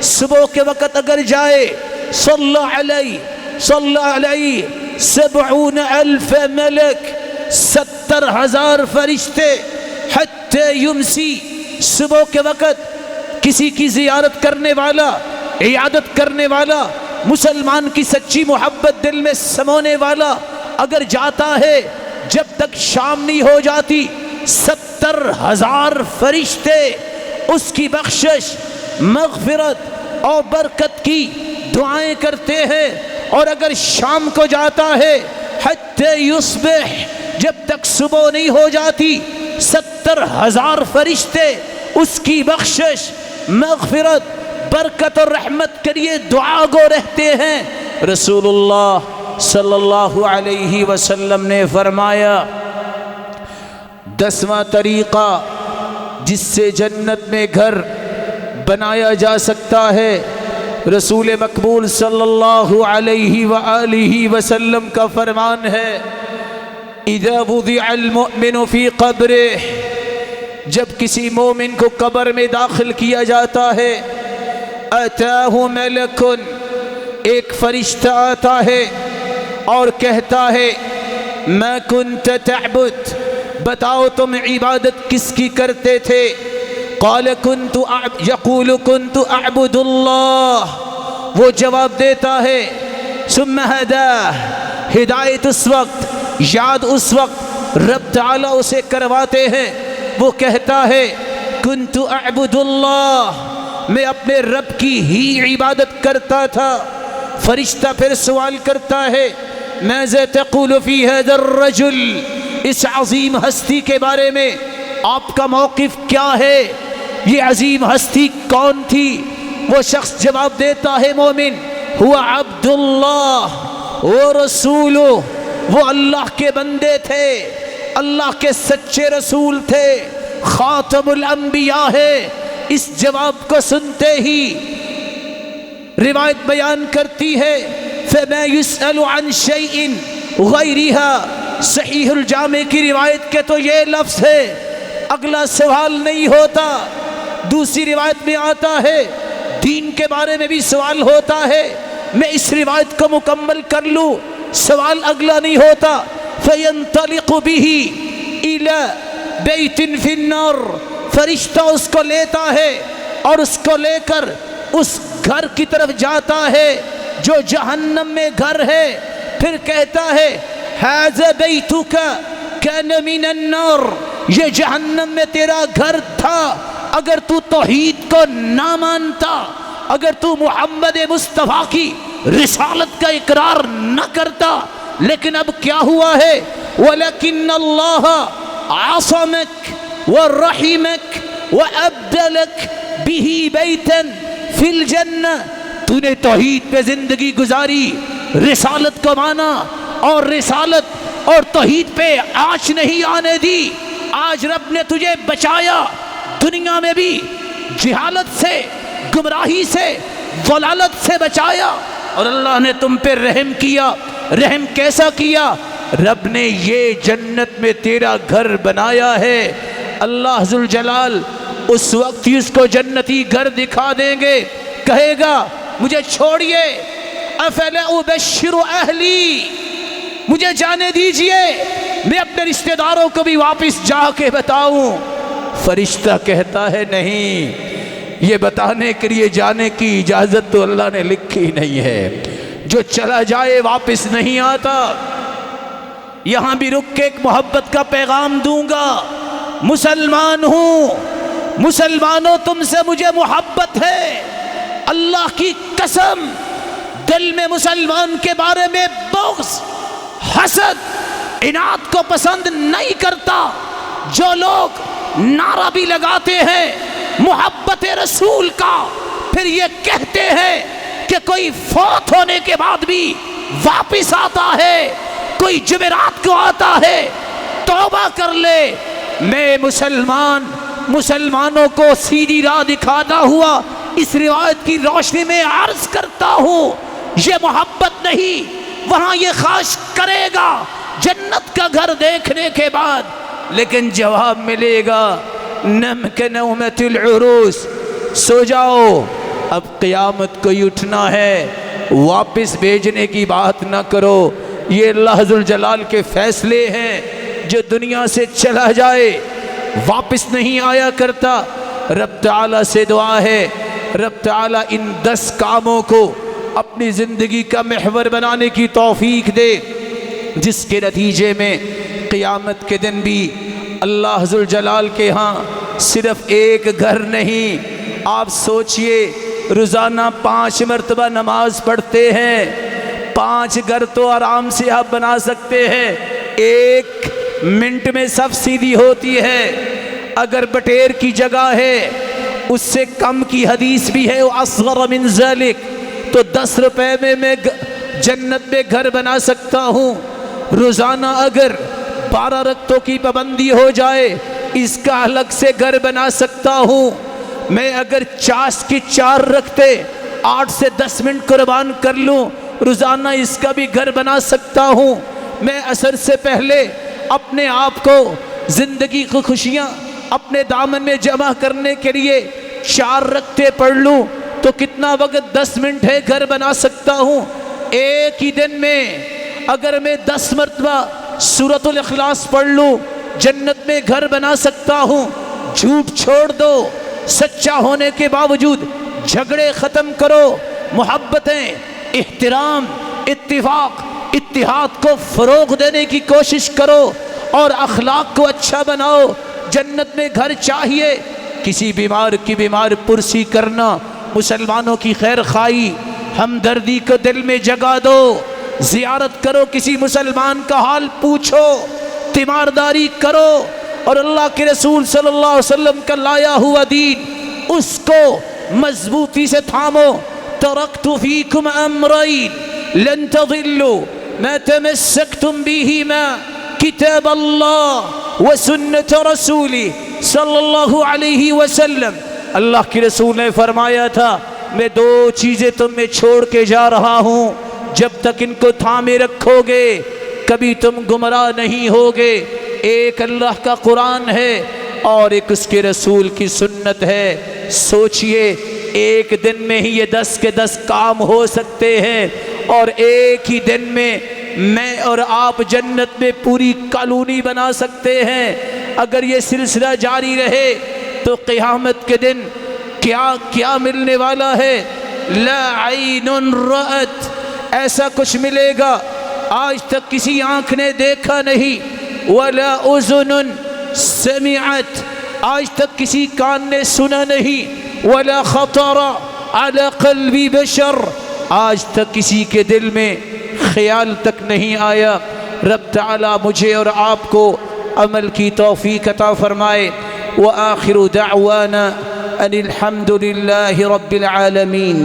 صبح کے وقت اگر جائے، صلی علیہ 70,000 ملک، 70,000 فرشتے، حتی یمسی، صبح کے وقت کسی کی زیارت کرنے والا، عیادت کرنے والا، مسلمان کی سچی محبت دل میں سمونے والا اگر جاتا ہے، جب تک شام نہیں ہو جاتی 70,000 فرشتے اس کی بخشش، مغفرت اور برکت کی دعائیں کرتے ہیں. اور اگر شام کو جاتا ہے حتی یصبح، جب تک صبح نہیں ہو جاتی 70,000 فرشتے اس کی بخشش، مغفرت، برکت اور رحمت کے لیے دعا گو رہتے ہیں. رسول اللہ صلی اللہ علیہ وسلم نے فرمایا 10واں طریقہ جس سے جنت میں گھر بنایا جا سکتا ہے، رسول مقبول صلی اللہ علیہ وآلہ وسلم کا فرمان ہے، اذا وضع المؤمن فی قبرہ، جب کسی مومن کو قبر میں داخل کیا جاتا ہے، اتاہ ملک، ایک فرشتہ آتا ہے اور کہتا ہے ما کنت تعبد، بتاؤ تم عبادت کس کی کرتے تھے؟ قال یقول کنت اعبد اللہ، وہ جواب دیتا ہے ثم ہداہ، ہدایت اس وقت، یاد اس وقت رب تعالیٰ اسے کرواتے ہیں. وہ کہتا ہے کنت اعبد اللہ، میں اپنے رب کی ہی عبادت کرتا تھا. فرشتہ پھر سوال کرتا ہے ماذا تقول فی هذا الرجل، اس عظیم ہستی کے بارے میں آپ کا موقف کیا ہے؟ یہ عظیم ہستی کون تھی؟ وہ شخص جواب دیتا ہے مومن هو عبد اللہ و رسولہ، وہ اللہ کے بندے تھے، اللہ کے سچے رسول تھے، خاتم الانبیاء ہے. اس جواب کو سنتے ہی روایت بیان کرتی ہے فَمَا يُسْأَلُ عَنْ شَيْءٍ غَيْرِهَا، صحیح الجامع کی روایت کے تو یہ لفظ ہے، اگلا سوال نہیں ہوتا. دوسری روایت میں آتا ہے دین کے بارے میں بھی سوال ہوتا ہے، میں اس روایت کو مکمل کر لوں، سوال اگلا نہیں ہوتا. فَيَنْطَلِقُ بِهِ إِلَى بَيْتٍ فِي النَّارِ، فرشتہ اس کو لیتا ہے اور اس کو لے کر اس گھر کی طرف جاتا ہے جو جہنم میں گھر ہے. پھر کہتا ہے هَذَا بَيْتُكَ كَانَ مِنَ النَّارِ، یہ جہنم میں تیرا گھر تھا اگر تو توحید کو نہ مانتا، اگر تو محمد مصطفیٰ کی رسالت کا اقرار نہ کرتا. لیکن اب کیا ہوا ہے وَلَكِنَّ اللَّهَ عَصَمَكَ وَرَحِمَكَ وَأَبْدَلَكَ بِهِ بَيْتًا فِي الْجَنَّةِ، تو نے توحید پہ زندگی گزاری، رسالت کو مانا اور رسالت اور توحید پہ آنچ نہیں آنے دی. آج رب نے تجھے بچایا، دنیا میں بھی جہالت سے، گمراہی سے، ضلالت سے بچایا، اور اللہ نے تم پہ رحم کیا. رحم کیسا کیا؟ رب نے یہ جنت میں تیرا گھر بنایا ہے. اللہ ذوالجلال اس وقت ہی اس کو جنتی گھر دکھا دیں گے، کہے گا مجھے چھوڑیے، افلا ابشر اہلی، مجھے جانے دیجئے، میں اپنے رشتہ داروں کو بھی واپس جا کے بتاؤں. فرشتہ کہتا ہے نہیں، یہ بتانے کے لیے جانے کی اجازت تو اللہ نے لکھی نہیں ہے، جو چلا جائے واپس نہیں آتا. یہاں بھی رک کے ایک محبت کا پیغام دوں گا. مسلمان ہوں، مسلمانوں تم سے مجھے محبت ہے، اللہ کی قسم دل میں مسلمان کے بارے میں بغض، حسد، عناد کو پسند نہیں کرتا. جو لوگ نعرہ بھی لگاتے ہیں محبت رسول کا، پھر یہ کہتے ہیں کہ کوئی فوت ہونے کے بعد بھی واپس آتا ہے، کوئی جمعرات کو آتا ہے، توبہ کر لے. میں مسلمانوں کو سیدھی راہ دکھاتا ہوا اس روایت کی روشنی میں عرض کرتا ہوں، یہ محبت نہیں. وہاں یہ خواہش کرے گا جنت کا گھر دیکھنے کے بعد، لیکن جواب ملے گا نم کنومت العروس، سو جاؤ، اب قیامت کو ہی اٹھنا ہے، واپس بھیجنے کی بات نہ کرو. یہ اللہ ذوالجلال کے فیصلے ہیں. جو دنیا سے چلا جائے واپس نہیں آیا کرتا. رب تعالیٰ سے دعا ہے رب تعالیٰ ان 10 کاموں کو اپنی زندگی کا محور بنانے کی توفیق دے، جس کے نتیجے میں قیامت کے دن بھی اللہ ذوالجلال کے ہاں صرف ایک گھر نہیں، آپ سوچئے روزانہ 5 مرتبہ نماز پڑھتے ہیں، 5 گھر تو آرام سے آپ بنا سکتے ہیں، 1 منٹ میں صف سیدھی ہوتی ہے۔ اگر بٹیر کی جگہ ہے اس سے کم کی حدیث بھی ہے، اصغر من ذلک، تو 10 روپے میں جنت میں گھر بنا سکتا ہوں۔ روزانہ اگر 12 رکعتوں کی پابندی ہو جائے اس کا الگ سے گھر بنا سکتا ہوں۔ میں اگر 50 کی 4 رکعتیں 8 سے 10 منٹ قربان کر لوں روزانہ اس کا بھی گھر بنا سکتا ہوں۔ میں عصر سے پہلے اپنے آپ کو زندگی کی خوشیاں اپنے دامن میں جمع کرنے کے لیے 4 رکعتیں پڑھ لوں تو کتنا وقت 10 منٹ ہے، گھر بنا سکتا ہوں۔ ایک ہی دن میں اگر میں 10 مرتبہ سورۃ الاخلاص پڑھ لوں جنت میں گھر بنا سکتا ہوں۔ جھوٹ چھوڑ دو، سچا ہونے کے باوجود جھگڑے ختم کرو، محبتیں، احترام، اتفاق، اتحاد کو فروغ دینے کی کوشش کرو اور اخلاق کو اچھا بناؤ۔ جنت میں گھر چاہیے۔ کسی بیمار کی بیمار پرسی کرنا، مسلمانوں کی خیر خواہی، ہمدردی کو دل میں جگا دو، زیارت کرو، کسی مسلمان کا حال پوچھو، تیمارداری کرو اور اللہ کے رسول صلی اللہ علیہ وسلم کا لایا ہوا دین اس کو مضبوطی سے تھامو۔ ترکت فیکم امرین لن تضلوا ما تمسکتم بہما کتاب اللہ و سنت رسولی صلی اللہ علیہ وسلم۔ اللہ کے رسول نے فرمایا تھا میں 2 چیزیں تم میں چھوڑ کے جا رہا ہوں، جب تک ان کو تھامے رکھو گے کبھی تم گمراہ نہیں ہوگے۔ ایک اللہ کا قرآن ہے اور ایک اس کے رسول کی سنت ہے۔ سوچئے ایک دن میں ہی یہ 10 کے 10 کام ہو سکتے ہیں اور ایک ہی دن میں میں اور آپ جنت میں پوری کالونی بنا سکتے ہیں۔ اگر یہ سلسلہ جاری رہے تو قیامت کے دن کیا ملنے والا ہے؟ لا عین رأت، ایسا کچھ ملے گا آج تک کسی آنکھ نے دیکھا نہیں، ولا اذن سمعت، آج تک کسی کان نے سنا نہیں، ولا خطر على قلب بشر، آج تک کسی کے دل میں خیال تک نہیں آیا۔ رب تعالی مجھے اور آپ کو عمل کی توفیق عطا فرمائے۔ وآخر دعوانا ان الحمد للہ رب العالمین۔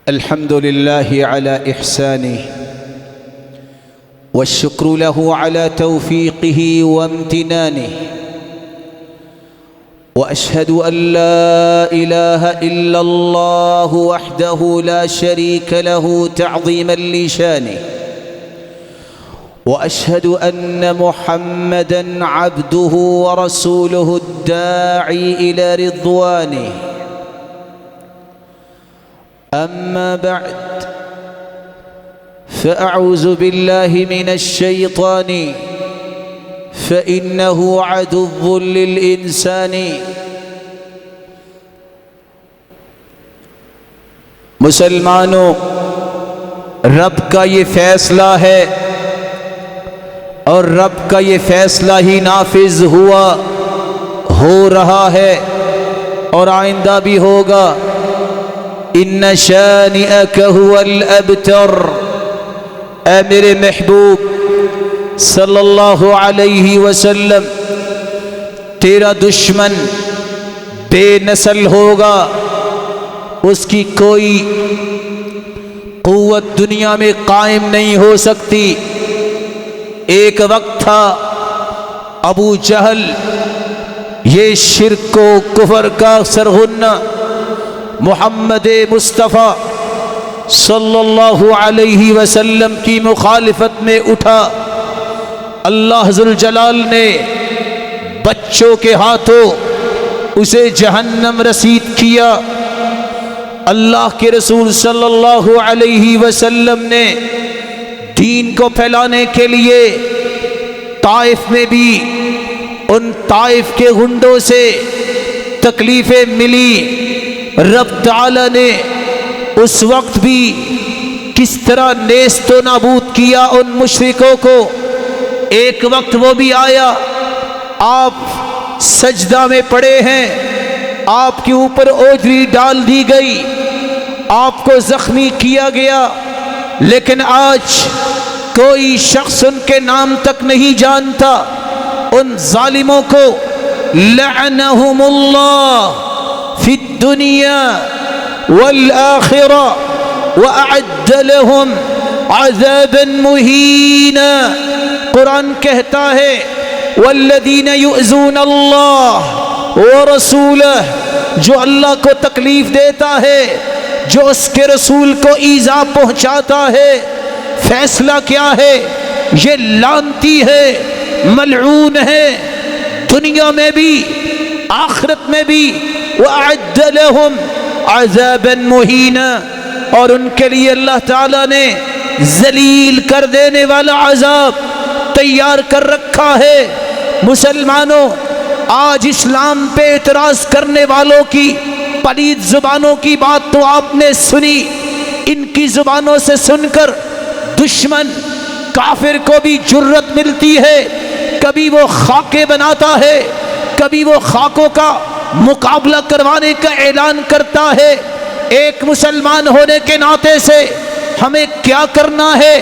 الحمد لله على إحسانه والشكر له على توفيقه وامتنانه، وأشهد أن لا إله إلا الله وحده لا شريك له تعظيما لشانه، وأشهد أن محمدا عبده ورسوله الداعي إلى رضوانه. أما بعد فأعوذ بالله من الشيطان فإنه عدو للإنسان۔ مسلمانوں، رب کا یہ فیصلہ ہے اور رب کا یہ فیصلہ ہی نافذ ہوا، ہو رہا ہے اور آئندہ بھی ہوگا۔ ان شانئک هو الابتر، اے میرے محبوب صلی اللہ علیہ وسلم، تیرا دشمن بے نسل ہوگا، اس کی کوئی قوت دنیا میں قائم نہیں ہو سکتی۔ ایک وقت تھا ابو جہل، یہ شرک و کفر کا سرغنہ، محمد مصطفیٰ صلی اللہ علیہ وسلم کی مخالفت میں اٹھا۔ اللہ ذوالجلال نے بچوں کے ہاتھوں اسے جہنم رسید کیا۔ اللہ کے رسول صلی اللہ علیہ وسلم نے دین کو پھیلانے کے لیے طائف میں بھی ان طائف کے غنڈوں سے تکلیفیں ملی، رب تعالی نے اس وقت بھی کس طرح نیست و نابود کیا ان مشرکوں کو۔ ایک وقت وہ بھی آیا، آپ سجدہ میں پڑے ہیں، آپ کے اوپر اوجری ڈال دی گئی، آپ کو زخمی کیا گیا، لیکن آج کوئی شخص ان کے نام تک نہیں جانتا۔ ان ظالموں کو لعنہم اللہ فی الدنیا والآخرہ وأعد لهم عذابا مہینا۔ قرآن کہتا ہے والذین یؤذون اللہ ورسولہ، جو اللہ کو تکلیف دیتا ہے، جو اس کے رسول کو ایذا پہنچاتا ہے، فیصلہ کیا ہے؟ یہ لعنتی ہے، ملعون ہے، دنیا میں بھی آخرت میں بھی۔ وأعد لهم عذابا مہینا، اور ان کے لیے اللہ تعالیٰ نے ذلیل کر دینے والا عذاب تیار کر رکھا ہے۔ مسلمانوں، آج اسلام پہ اعتراض کرنے والوں کی پلید زبانوں کی بات تو آپ نے سنی، ان کی زبانوں سے سن کر دشمن کافر کو بھی جرت ملتی ہے، کبھی وہ خاکے بناتا ہے، کبھی وہ خاکوں کا مقابلہ کروانے کا اعلان کرتا ہے۔ ایک مسلمان ہونے کے ناطے سے ہمیں کیا کرنا ہے؟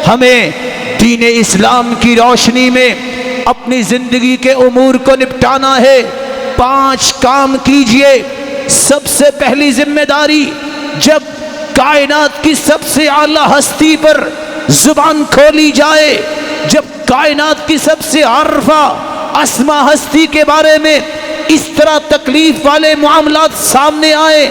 ہمیں دین اسلام کی روشنی میں اپنی زندگی کے امور کو نپٹانا ہے۔ 5 کام کیجئے۔ سب سے پہلی ذمہ داری، جب کائنات کی سب سے اعلیٰ ہستی پر زبان کھولی جائے، جب کائنات کی سب سے عارفہ اسما ہستی کے بارے میں اس طرح تکلیف والے معاملات سامنے آئے،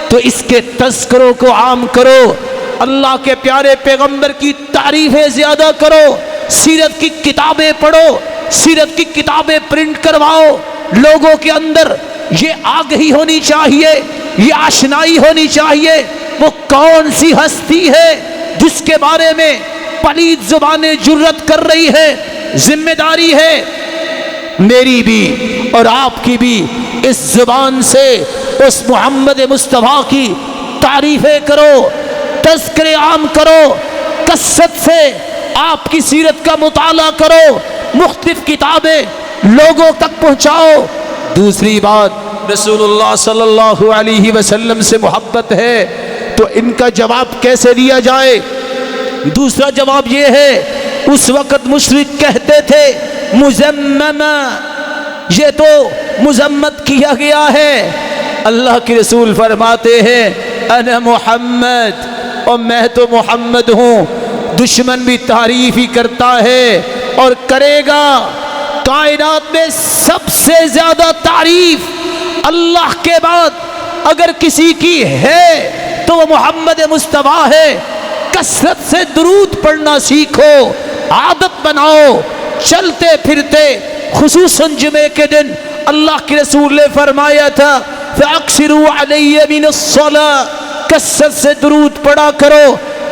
تو اس کے تذکروں کو عام کرو، اللہ کے پیارے پیغمبر کی تعریفیں زیادہ کرو، سیرت کی کتابیں پڑھو، سیرت کی کتابیں پرنٹ کرواؤ۔ لوگوں کے اندر یہ آگہی ہونی چاہیے، یہ آشنائی ہونی چاہیے، وہ کون سی ہستی ہے جس کے بارے میں پلید زبانیں جرت کر رہی ہے۔ ذمہ داری ہے میری بھی اور آپ کی بھی، اس زبان سے اس محمد مصطفیٰ کی تعریفیں کرو، تذکرے عام کرو، کثرت سے آپ کی سیرت کا مطالعہ کرو، مختلف کتابیں لوگوں تک پہنچاؤ۔ دوسری بات، رسول اللہ صلی اللہ علیہ وسلم سے محبت ہے تو ان کا جواب کیسے دیا جائے؟ دوسرا جواب یہ ہے، اس وقت مشرک کہتے تھے مذمما، یہ تو مذمت کیا گیا ہے۔ اللہ کے رسول فرماتے ہیں انا محمد، اور میں تو محمد ہوں۔ دشمن بھی تعریف ہی کرتا ہے اور کرے گا۔ کائنات میں سب سے زیادہ تعریف اللہ کے بعد اگر کسی کی ہے تو وہ محمد مصطفیٰ ہے۔ کثرت سے درود پڑھنا سیکھو، عادت بناؤ، چلتے پھرتے، خصوصاً جمعے کے دن اللہ کے رسول نے فرمایا تھا فَأَكْثِرُوا عَلَيَّ مِنَ الصَّلَاةِ، کثرت سے درود پڑھا کرو۔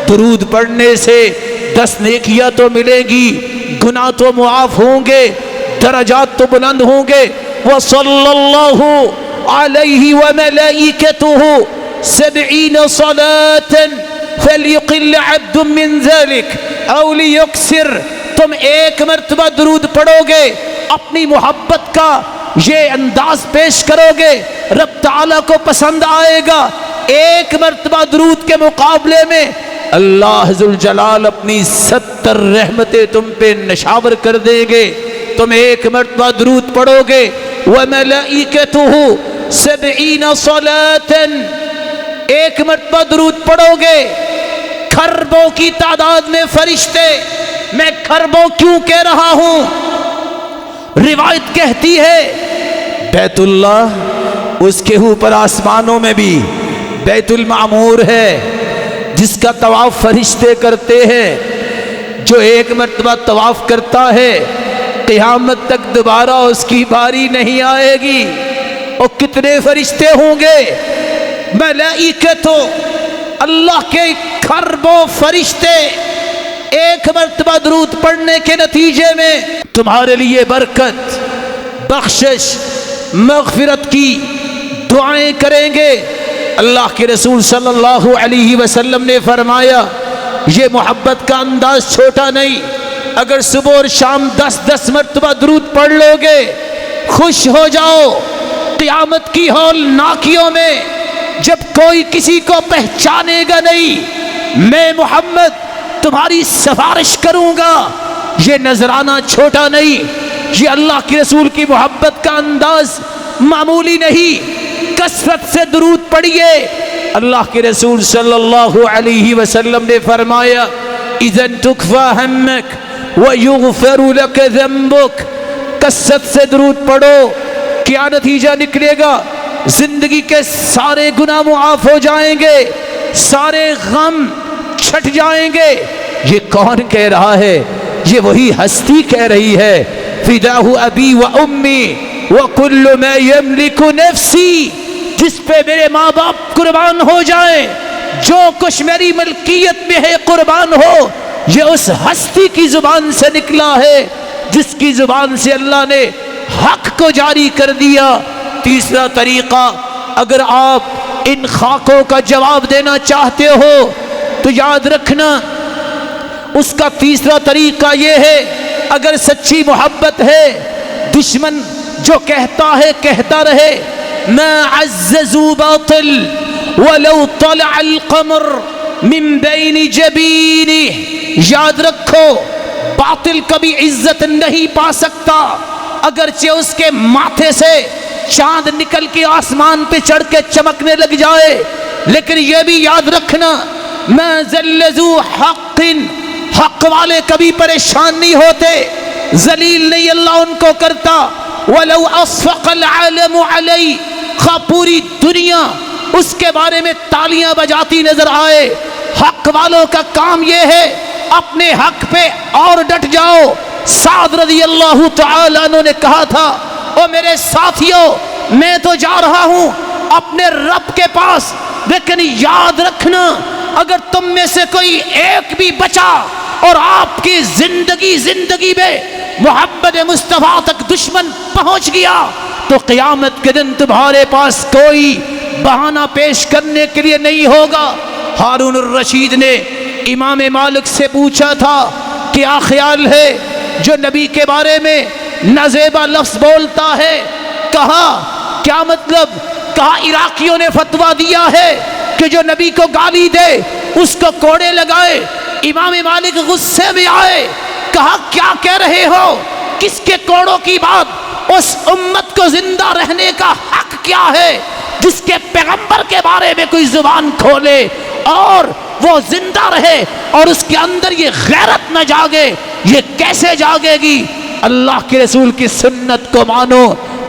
درود پڑھنے سے 10 نیکیاں تو ملیں گی، گناہ تو معاف ہوں گے، درجات تو بلند ہوں گے۔ وَصَلَّى اللَّهُ عَلَيْهِ وَمَلَائِكَتُهُ 70 صَلَاةً فَلْيُقِلَّ عَبْدٌ مِّن ذَلِكَ أَوْ لِيُكْثِرْ۔ تم ایک مرتبہ درود پڑھو گے، اپنی محبت کا یہ انداز پیش کرو گے، رب تعالیٰ کو پسند آئے گا۔ ایک مرتبہ درود کے مقابلے میں اللہ ذوالجلال اپنی 70 رحمتیں تم پہ نشاور کر دیں گے۔ تم ایک مرتبہ درود پڑھو گے، وَمَلَائِكَتُهُ 70 صَلَاةً، ایک مرتبہ درود پڑھو گے، کھربوں کی تعداد میں فرشتے۔ میں کھربوں کیوں کہہ رہا ہوں؟ روایت کہتی ہے بیت اللہ، اس کے اوپر آسمانوں میں بھی بیت المعمور ہے جس کا طواف فرشتے کرتے ہیں۔ جو ایک مرتبہ طواف کرتا ہے قیامت تک دوبارہ اس کی باری نہیں آئے گی۔ اور کتنے فرشتے ہوں گے؟ ملائکۃ، اللہ کے کھربوں فرشتے ایک مرتبہ درود پڑھنے کے نتیجے میں تمہارے لیے برکت، بخشش مغفرت کی دعائیں کریں گے۔ اللہ کے رسول صلی اللہ علیہ وسلم نے فرمایا یہ محبت کا انداز چھوٹا نہیں، اگر صبح اور شام 10 مرتبہ درود پڑھ لو گے خوش ہو جاؤ۔ قیامت کی ہولناکیوں میں جب کوئی کسی کو پہچانے گا نہیں، میں محمد تمہاری سفارش کروں گا۔ یہ نذرانہ چھوٹا نہیں، یہ اللہ کے رسول کی محبت کا انداز معمولی نہیں۔ کثرت سے درود پڑھیے۔ اللہ کے رسول صلی اللہ علیہ وسلم نے فرمایا اذن تکفا ہمک ویغفر لک ذنبک، کثرت سے درود پڑھو، کیا نتیجہ نکلے گا؟ زندگی کے سارے گناہ معاف ہو جائیں گے، سارے غم چھٹ جائیں گے۔ یہ کون کہہ رہا ہے؟ یہ وہی ہستی کہہ رہی ہے فداہ ابی و امی وکل ما یملک نفسی، جس پہ میرے ماں باپ قربان ہو جائیں، جو کچھ میری ملکیت میں ہے قربان ہو۔ یہ اس ہستی کی زبان سے نکلا ہے جس کی زبان سے اللہ نے حق کو جاری کر دیا۔ تیسرا طریقہ، اگر آپ ان خاکوں کا جواب دینا چاہتے ہو تو یاد رکھنا اس کا تیسرا طریقہ یہ ہے، اگر سچی محبت ہے، دشمن جو کہتا ہے کہتا رہے ما عززوا باطل ولو طلع القمر من بین جبینہ، یاد رکھو باطل کبھی عزت نہیں پا سکتا اگرچہ اس کے ماتھے سے چاند نکل کے آسمان پہ چڑھ کے چمکنے لگ جائے۔ لیکن یہ بھی یاد رکھنا ما ذل ذو حق، حق والے کبھی پریشان نہیں ہوتے، ذلیل نہیں اللہ ان کو کرتا۔ وَلَوْ أَصْفَقَ الْعَالَمُ عَلَيْهِ، خواہ پوری دنیا اس کے بارے میں تالیاں بجاتی نظر آئے، حق والوں کا کام یہ ہے اپنے حق پہ اور ڈٹ جاؤ۔ سعد رضی اللہ تعالیٰ عنہ نے کہا تھا او میرے ساتھیوں میں تو جا رہا ہوں اپنے رب کے پاس، لیکن یاد رکھنا اگر تم میں سے کوئی ایک بھی بچا اور آپ کی زندگی میں محمد مصطفیٰ تک دشمن پہنچ گیا تو قیامت کے دن تمہارے پاس کوئی بہانہ پیش کرنے کے لیے نہیں ہوگا۔ ہارون الرشید نے امام مالک سے پوچھا تھا کیا خیال ہے جو نبی کے بارے میں نازیبا لفظ بولتا ہے؟ کہا کیا مطلب؟ کہا عراقیوں نے فتویٰ دیا ہے کہ جو نبی کو گالی دے اس کو کوڑے لگائے۔ امام مالک غصے میں آئے، کہا کیا کہہ رہے ہو؟ کس کے کوڑوں کی بات؟ اس امت کو زندہ رہنے کا حق کیا ہے جس کے پیغمبر کے بارے میں کوئی زبان کھولے اور وہ زندہ رہے اور اس کے اندر یہ غیرت نہ جاگے؟ یہ کیسے جاگے گی؟ اللہ کے رسول کی سنت کو مانو،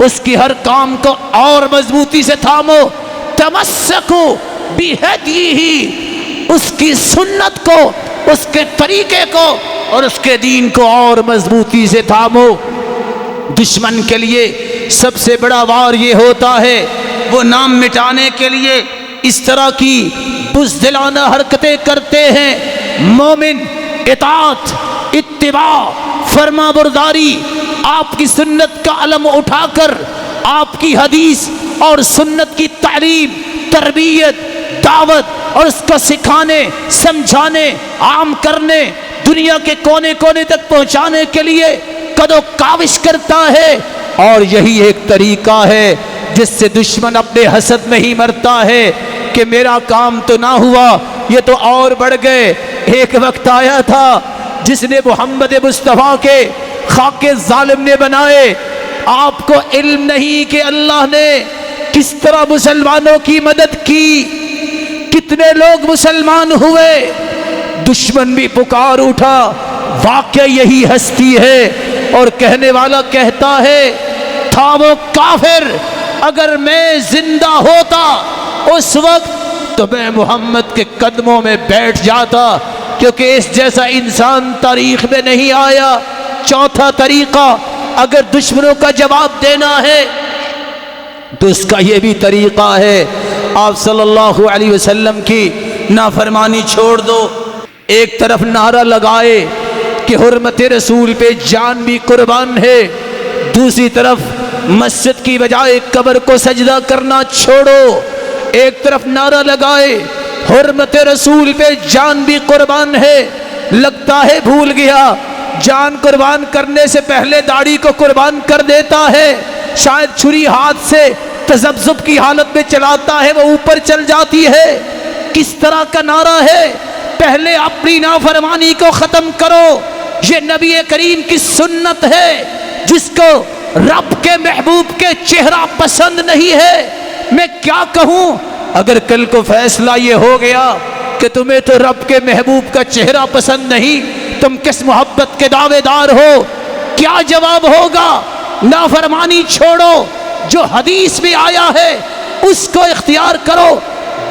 اس کی ہر کام کو اور مضبوطی سے تھامو۔ تمسکو بہدیہ، اس کی سنت کو، اس کے طریقے کو اور اس کے دین کو اور مضبوطی سے تھامو۔ دشمن کے لیے سب سے بڑا وار یہ ہوتا ہے وہ نام مٹانے کے لیے اس طرح کی بزدلانہ حرکتیں کرتے ہیں۔ مومن اطاعت، اتباع، فرما برداری، آپ کی سنت کا علم اٹھا کر آپ کی حدیث اور سنت کی تعلیم، تربیت، دعوت اور اس کو سکھانے، سمجھانے، عام کرنے، دنیا کے کونے کونے تک پہنچانے کے لیے کدو کاوش کرتا ہے۔ اور یہی ایک طریقہ ہے جس سے دشمن اپنے حسد میں ہی مرتا ہے کہ میرا کام تو نہ ہوا، یہ تو اور بڑھ گئے۔ ایک وقت آیا تھا جس نے محمد مصطفیٰ کے خاکے ظالم نے بنائے۔ آپ کو علم نہیں کہ اللہ نے کس طرح مسلمانوں کی مدد کی، کتنے لوگ مسلمان ہوئے۔ دشمن بھی پکار اٹھا واقع یہی ہستی ہے، اور کہنے والا کہتا ہے تھا وہ کافر، اگر میں زندہ ہوتا اس وقت تو میں محمد کے قدموں میں بیٹھ جاتا، کیونکہ اس جیسا انسان تاریخ میں نہیں آیا۔ چوتھا طریقہ، اگر دشمنوں کا جواب دینا ہے تو اس کا یہ بھی طریقہ ہے، آپ صلی اللہ علیہ وسلم کی نافرمانی چھوڑ دو۔ ایک طرف نعرہ لگائے کہ حرمت رسول پہ جان بھی قربان ہے، دوسری طرف مسجد کی بجائے قبر کو سجدہ کرنا چھوڑو، ایک طرف نعرہ لگائے حرمت رسول پہ جان بھی قربان ہے، لگتا ہے بھول گیا جان قربان کرنے سے پہلے داڑھی کو قربان کر دیتا ہے، شاید چھری ہاتھ سے تذبذب کی حالت میں چلاتا ہے وہ اوپر چل جاتی ہے۔ کس طرح کا نعرہ ہے؟ پہلے اپنی نافرمانی کو ختم کرو، یہ نبی کریم کی سنت ہے۔ جس کو رب کے محبوب کے چہرہ پسند نہیں ہے، میں کیا کہوں؟ اگر کل کو فیصلہ یہ ہو گیا کہ تمہیں تو رب کے محبوب کا چہرہ پسند نہیں، تم کس محبت کے دعوے دار ہو؟ کیا جواب ہوگا؟ نافرمانی چھوڑو، جو حدیث میں آیا ہے اس کو اختیار کرو،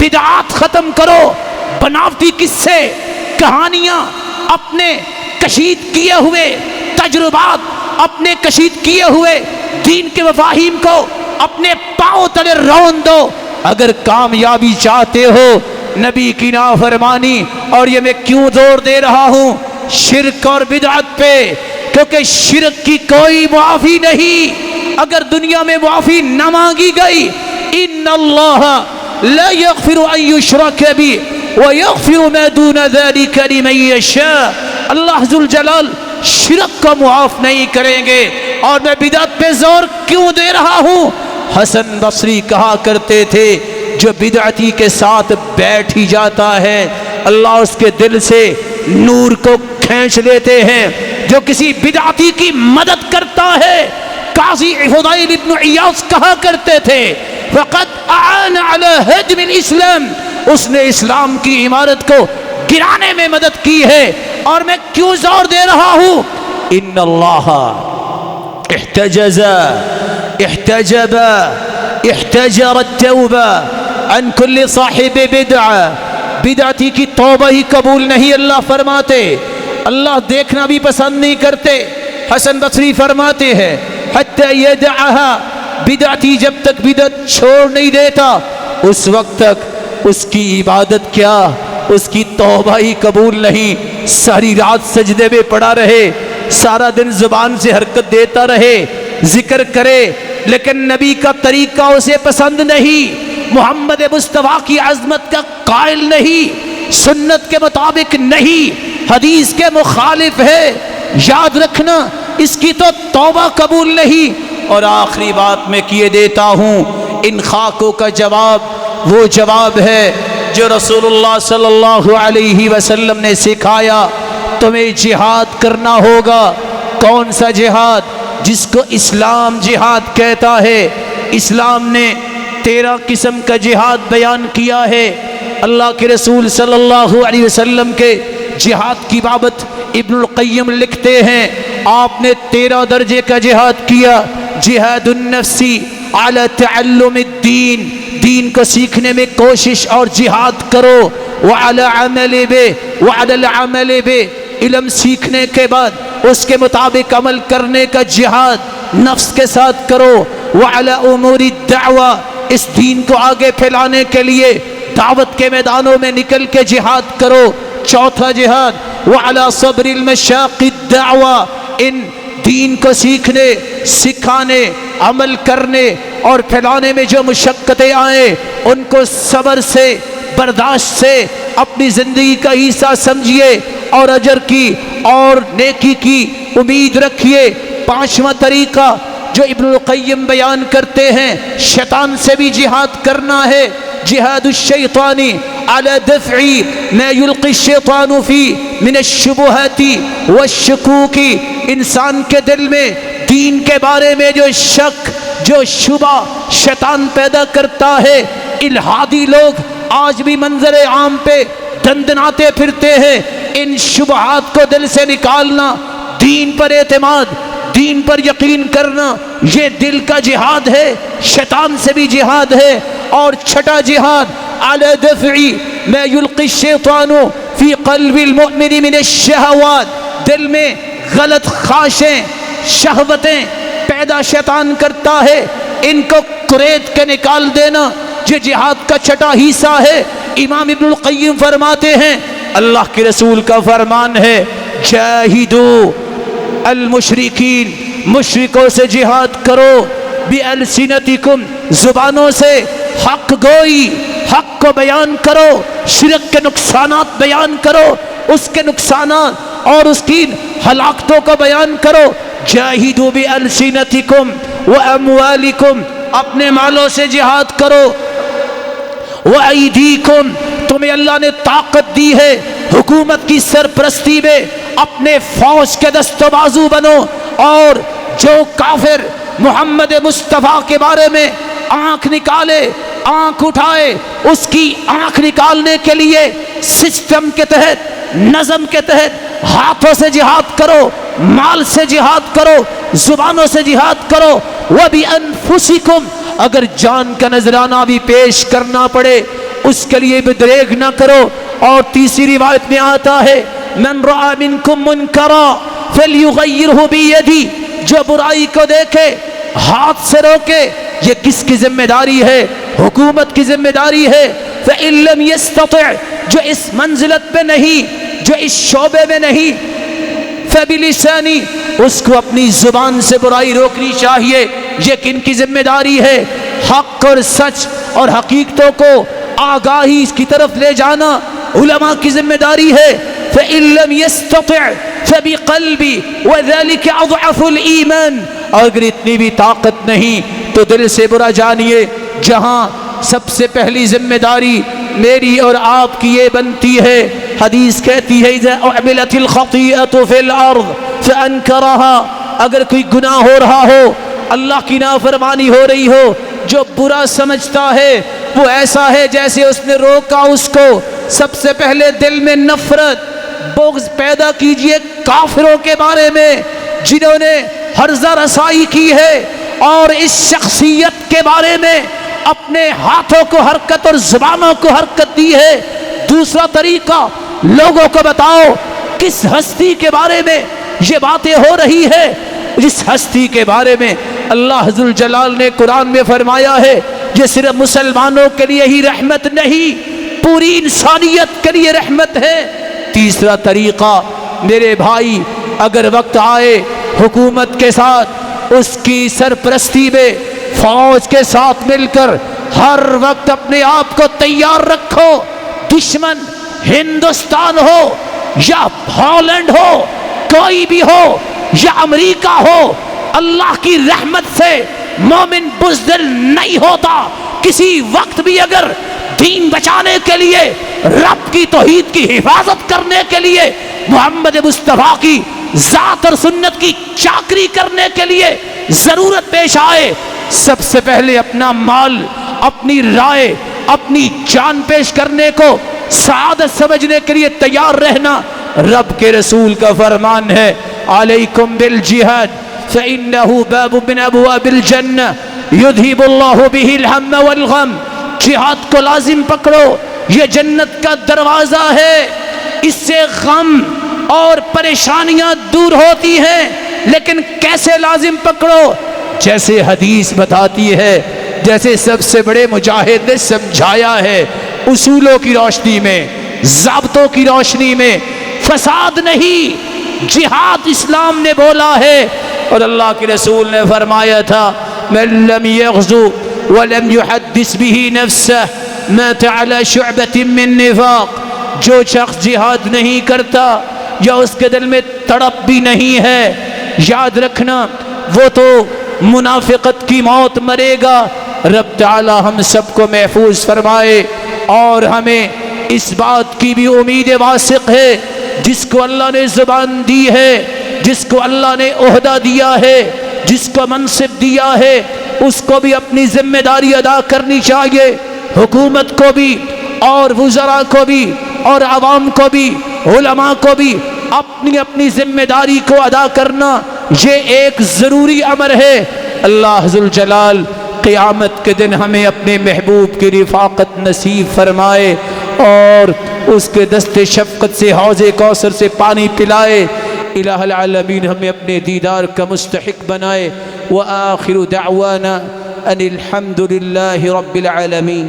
بدعات ختم کرو، بناوٹی قصے کہانیاں، اپنے کشید کیے ہوئے تجربات، اپنے کشید کیے ہوئے دین کے مفاہیم کو اپنے پاؤں تلے رون دو۔ اگر کامیابی چاہتے ہو نبی کی نافرمانی، اور یہ میں کیوں زور دے رہا ہوں شرک اور بدعت پہ، کیونکہ شرک کی کوئی معافی نہیں، اگر دنیا میں معافی نہ مانگی گئی۔ ان اللہ لا یغفر ان یشرک بہ ویغفر ما دون ذلک لمن یشاء، اللہ ذوالجلال شرک کو معاف نہیں کریں گے۔ اور میں بدعت پہ زور کیوں دے رہا ہوں؟ حسن بصری کہا کرتے تھے جو بدعتی کے ساتھ بیٹھ ہی جاتا ہے اللہ اس کے دل سے نور کو کھینچ لیتے ہیں، جو کسی بدعتی کی مدد کرتا ہے۔ قاضی فضیل ابن عیاض کہا کرتے تھے فقد اعان علی ہدم الاسلام، اس نے اسلام کی عمارت کو گرانے میں مدد کی ہے۔ اور میں کیوں زور دے رہا ہوں؟ ان اللہ احتجز احتجب احتجر التوبہ عن کل صاحب بدعہ، بدعتی کی توبہ ہی قبول نہیں اللہ فرماتے، اللہ دیکھنا بھی پسند نہیں کرتے۔ حسن بصری فرماتے ہیں حتی یدعها، بدعتی جب تک بدعت چھوڑ نہیں دیتا اس وقت تک اس کی عبادت کیا، اس کی توبہ ہی قبول نہیں۔ ساری رات سجدے میں پڑا رہے، سارا دن زبان سے حرکت دیتا رہے، ذکر کرے، لیکن نبی کا طریقہ اسے پسند نہیں، محمد مصطفیٰ کی عظمت کا قائل نہیں، سنت کے مطابق نہیں، حدیث کے مخالف ہے، یاد رکھنا اس کی تو توبہ قبول نہیں۔ اور آخری بات میں کیے دیتا ہوں، ان خاکوں کا جواب وہ جواب ہے جو رسول اللہ صلی اللہ علیہ وسلم نے سکھایا، تمہیں جہاد کرنا ہوگا۔ کون سا جہاد؟ جس کو اسلام جہاد کہتا ہے۔ اسلام نے 13 قسم کا جہاد بیان کیا ہے۔ اللہ کے رسول صلی اللہ علیہ وسلم کے جہاد کی بابت ابن القیم لکھتے ہیں آپ نے 13 درجے کا جہاد کیا۔ جہاد النفسی علی تعلم الدین، دین کو سیکھنے میں کوشش اور جہاد کرو، وعلی عمل بے، وعلی العمل بے، علم سیکھنے کے بعد اس کے مطابق عمل کرنے کا جہاد نفس کے ساتھ کرو، وعلی امور الدعوہ، اس دین کو آگے پھیلانے کے لیے دعوت کے میدانوں میں نکل کے جہاد کرو۔ چوتھا جہاد وعلی صبر المشاق الدعوہ، ان دین کو سیکھنے، سکھانے، عمل کرنے اور پھیلانے میں جو مشقتیں آئیں ان کو صبر سے، برداشت سے اپنی زندگی کا حصہ سمجھیے اور اجر کی اور نیکی کی امید رکھیے۔ پانچواں طریقہ جو ابن القیم بیان کرتے ہیں، شیطان سے بھی جہاد کرنا ہے۔ جہاد الشیطانی علی دفع ما یلقی الشیطان فی من الشبہات والشکوک، انسان کے دل میں دین کے بارے میں جو شک، جو شبہ شیطان پیدا کرتا ہے۔ الہادی لوگ آج بھی منظر عام پہ دندناتے پھرتے ہیں، ان شبہات کو دل سے نکالنا، دین پر اعتماد، دین پر یقین کرنا، یہ دل کا جہاد ہے، شیطان سے بھی جہاد ہے۔ اور چھٹا جہاد علی دفع ما یلقی الشیطان فی قلب المؤمن من الشہوات، دل میں غلط خواہشیں، شہوتیں پیدا شیطان کرتا ہے، ان کو کریت کے نکال دینا یہ جہاد کا چھٹا حصہ ہے۔ امام ابن القیم فرماتے ہیں اللہ کے رسول کا فرمان ہے جاہدو المشرکین، مشرکوں سے جہاد کرو بِأَلْسِنَتِكُمْ، زبانوں سے حق گوئی، حق کو بیان کرو، شرک کے نقصانات بیان کرو، اس کے نقصانات اور اس کی ہلاکتوں کو بیان کرو۔ جاہدوا بِأَلْسِنَتِكُمْ وَأَمْوَالِكُمْ، اپنے مالوں سے جہاد کرو۔ وَأَيْدِيكُمْ، تمہیں اللہ نے طاقت دی ہے، حکومت کی سرپرستی میں اپنے فوج کے دست و بازو بنو، اور جو کافر محمد مصطفیٰ کے بارے میں آنکھ نکالے، آنکھ اٹھائے، اس کی آنکھ نکالنے کے لیے سسٹم کے تحت، نظم کے تحت ہاتھوں سے جہاد کرو، مال سے جہاد کرو، زبانوں سے جہاد کرو۔ وَبِأَنفُسِكُمْ، اگر جان کا نذرانہ بھی پیش کرنا پڑے اس کے لیے بھی دریغ نہ کرو۔ اور تیسری روایت میں آتا ہے مَنْ رَأَى مِنْكُمْ مُنْكَرًا فَلْيُغَيِّرْهُ بِيَدِهِ، جو برائی کو دیکھے ہاتھ سے روکے۔ یہ کس کی ذمہ داری ہے؟ حکومت کی ذمہ داری ہے۔ فَإِن لَّمْ يَسْتَطِعْ، جو اس منزلت پہ نہیں، جو اس شعبے میں نہیں، فَبِلِسَانِهِ، اس کو اپنی زبان سے برائی روکنی چاہیے۔ یہ کن کی ذمہ داری ہے؟ حق اور سچ اور حقیقتوں کو آگاہی کی طرف لے جانا علماء کی ذمہ داری ہے۔ فَإِن لَّمْ يَسْتَطِعْ فَبِقَلْبِهِ وَذَلِكَ أَضْعَفُ الْإِيمَانِ، اگر اتنی بھی طاقت نہیں تو دل سے برا جانیے۔ جہاں سب سے پہلی ذمہ داری میری اور آپ کی یہ بنتی ہے، حدیث کہتی ہے اذا اعملت الخطیئۃ فی الارض فانکرها، اگر کوئی گناہ ہو رہا ہو، اللہ کی نافرمانی ہو رہی ہو، جو برا سمجھتا ہے وہ ایسا ہے جیسے اس نے روکا اس کو۔ سب سے پہلے دل میں نفرت، بغض پیدا کیجئے کافروں کے بارے میں جنہوں نے ہرزہ رسائی کی ہے، اور اس شخصیت کے بارے میں اپنے ہاتھوں کو حرکت اور زبانوں کو حرکت دی ہے۔ دوسرا طریقہ، لوگوں کو بتاؤ کس ہستی کے بارے میں یہ باتیں ہو رہی ہے، جس ہستی کے بارے میں اللہ ذوالجلال نے قرآن میں فرمایا ہے یہ صرف مسلمانوں کے لیے ہی رحمت نہیں، پوری انسانیت کے لیے رحمت ہے۔ تیسرا طریقہ، میرے بھائی، اگر وقت آئے حکومت کے ساتھ، اس کی سرپرستی میں فوج کے ساتھ مل کر ہر وقت اپنے آپ کو تیار رکھو۔ دشمن ہندوستان ہو یا ہالینڈ ہو، کوئی بھی ہو، یا امریکہ ہو، اللہ کی رحمت سے مومن بزدل نہیں ہوتا۔ کسی وقت بھی اگر دین بچانے کے لیے، رب کی توحید کی حفاظت کرنے کے لیے، محمد مصطفیٰ کی ذات اور سنت کی چاکری کرنے کے لیے ضرورت پیش آئے، سب سے پہلے اپنا مال، اپنی رائے، اپنی جان پیش کرنے کو سعادت سمجھنے کے لیے تیار رہنا۔ رب کے رسول کا فرمان ہے علیکم بالجہاد فإنه باب من ابواب الجنہ یذہب اللہ بہ الہم والغم، جہاد کو لازم پکڑو، یہ جنت کا دروازہ ہے، اس سے غم اور پریشانیاں دور ہوتی ہیں۔ لیکن کیسے لازم پکڑو؟ جیسے حدیث بتاتی ہے، جیسے سب سے بڑے مجاہد نے سمجھایا ہے، اصولوں کی روشنی میں، ضابطوں کی روشنی میں، فساد نہیں، جہاد اسلام نے بولا ہے۔ اور اللہ کے رسول نے فرمایا تھا من لم یغزو ولم یحدث به نفسه مات على شعبة من نفاق، جو شخص جہاد نہیں کرتا یا اس کے دل میں تڑپ بھی نہیں ہے، یاد رکھنا وہ تو منافقت کی موت مرے گا۔ رب تعالی ہم سب کو محفوظ فرمائے، اور ہمیں اس بات کی بھی امید واثق ہے، جس کو اللہ نے زبان دی ہے، جس کو اللہ نے عہدہ دیا ہے، جس کو منصب دیا ہے، اس کو بھی اپنی ذمہ داری ادا کرنی چاہیے۔ حکومت کو بھی، اور وزراء کو بھی، اور عوام کو بھی، علماء کو بھی اپنی اپنی ذمہ داری کو ادا کرنا یہ ایک ضروری امر ہے۔ اللہ ذوالجلال قیامت کے دن ہمیں اپنے محبوب کی رفاقت نصیب فرمائے، اور اس کے دست شفقت سے حوض کوثر سے پانی پلائے۔ الہ العالمین ہمیں اپنے دیدار کا مستحق بنائے۔ وآخر دعوانا ان الحمد للہ رب العالمین۔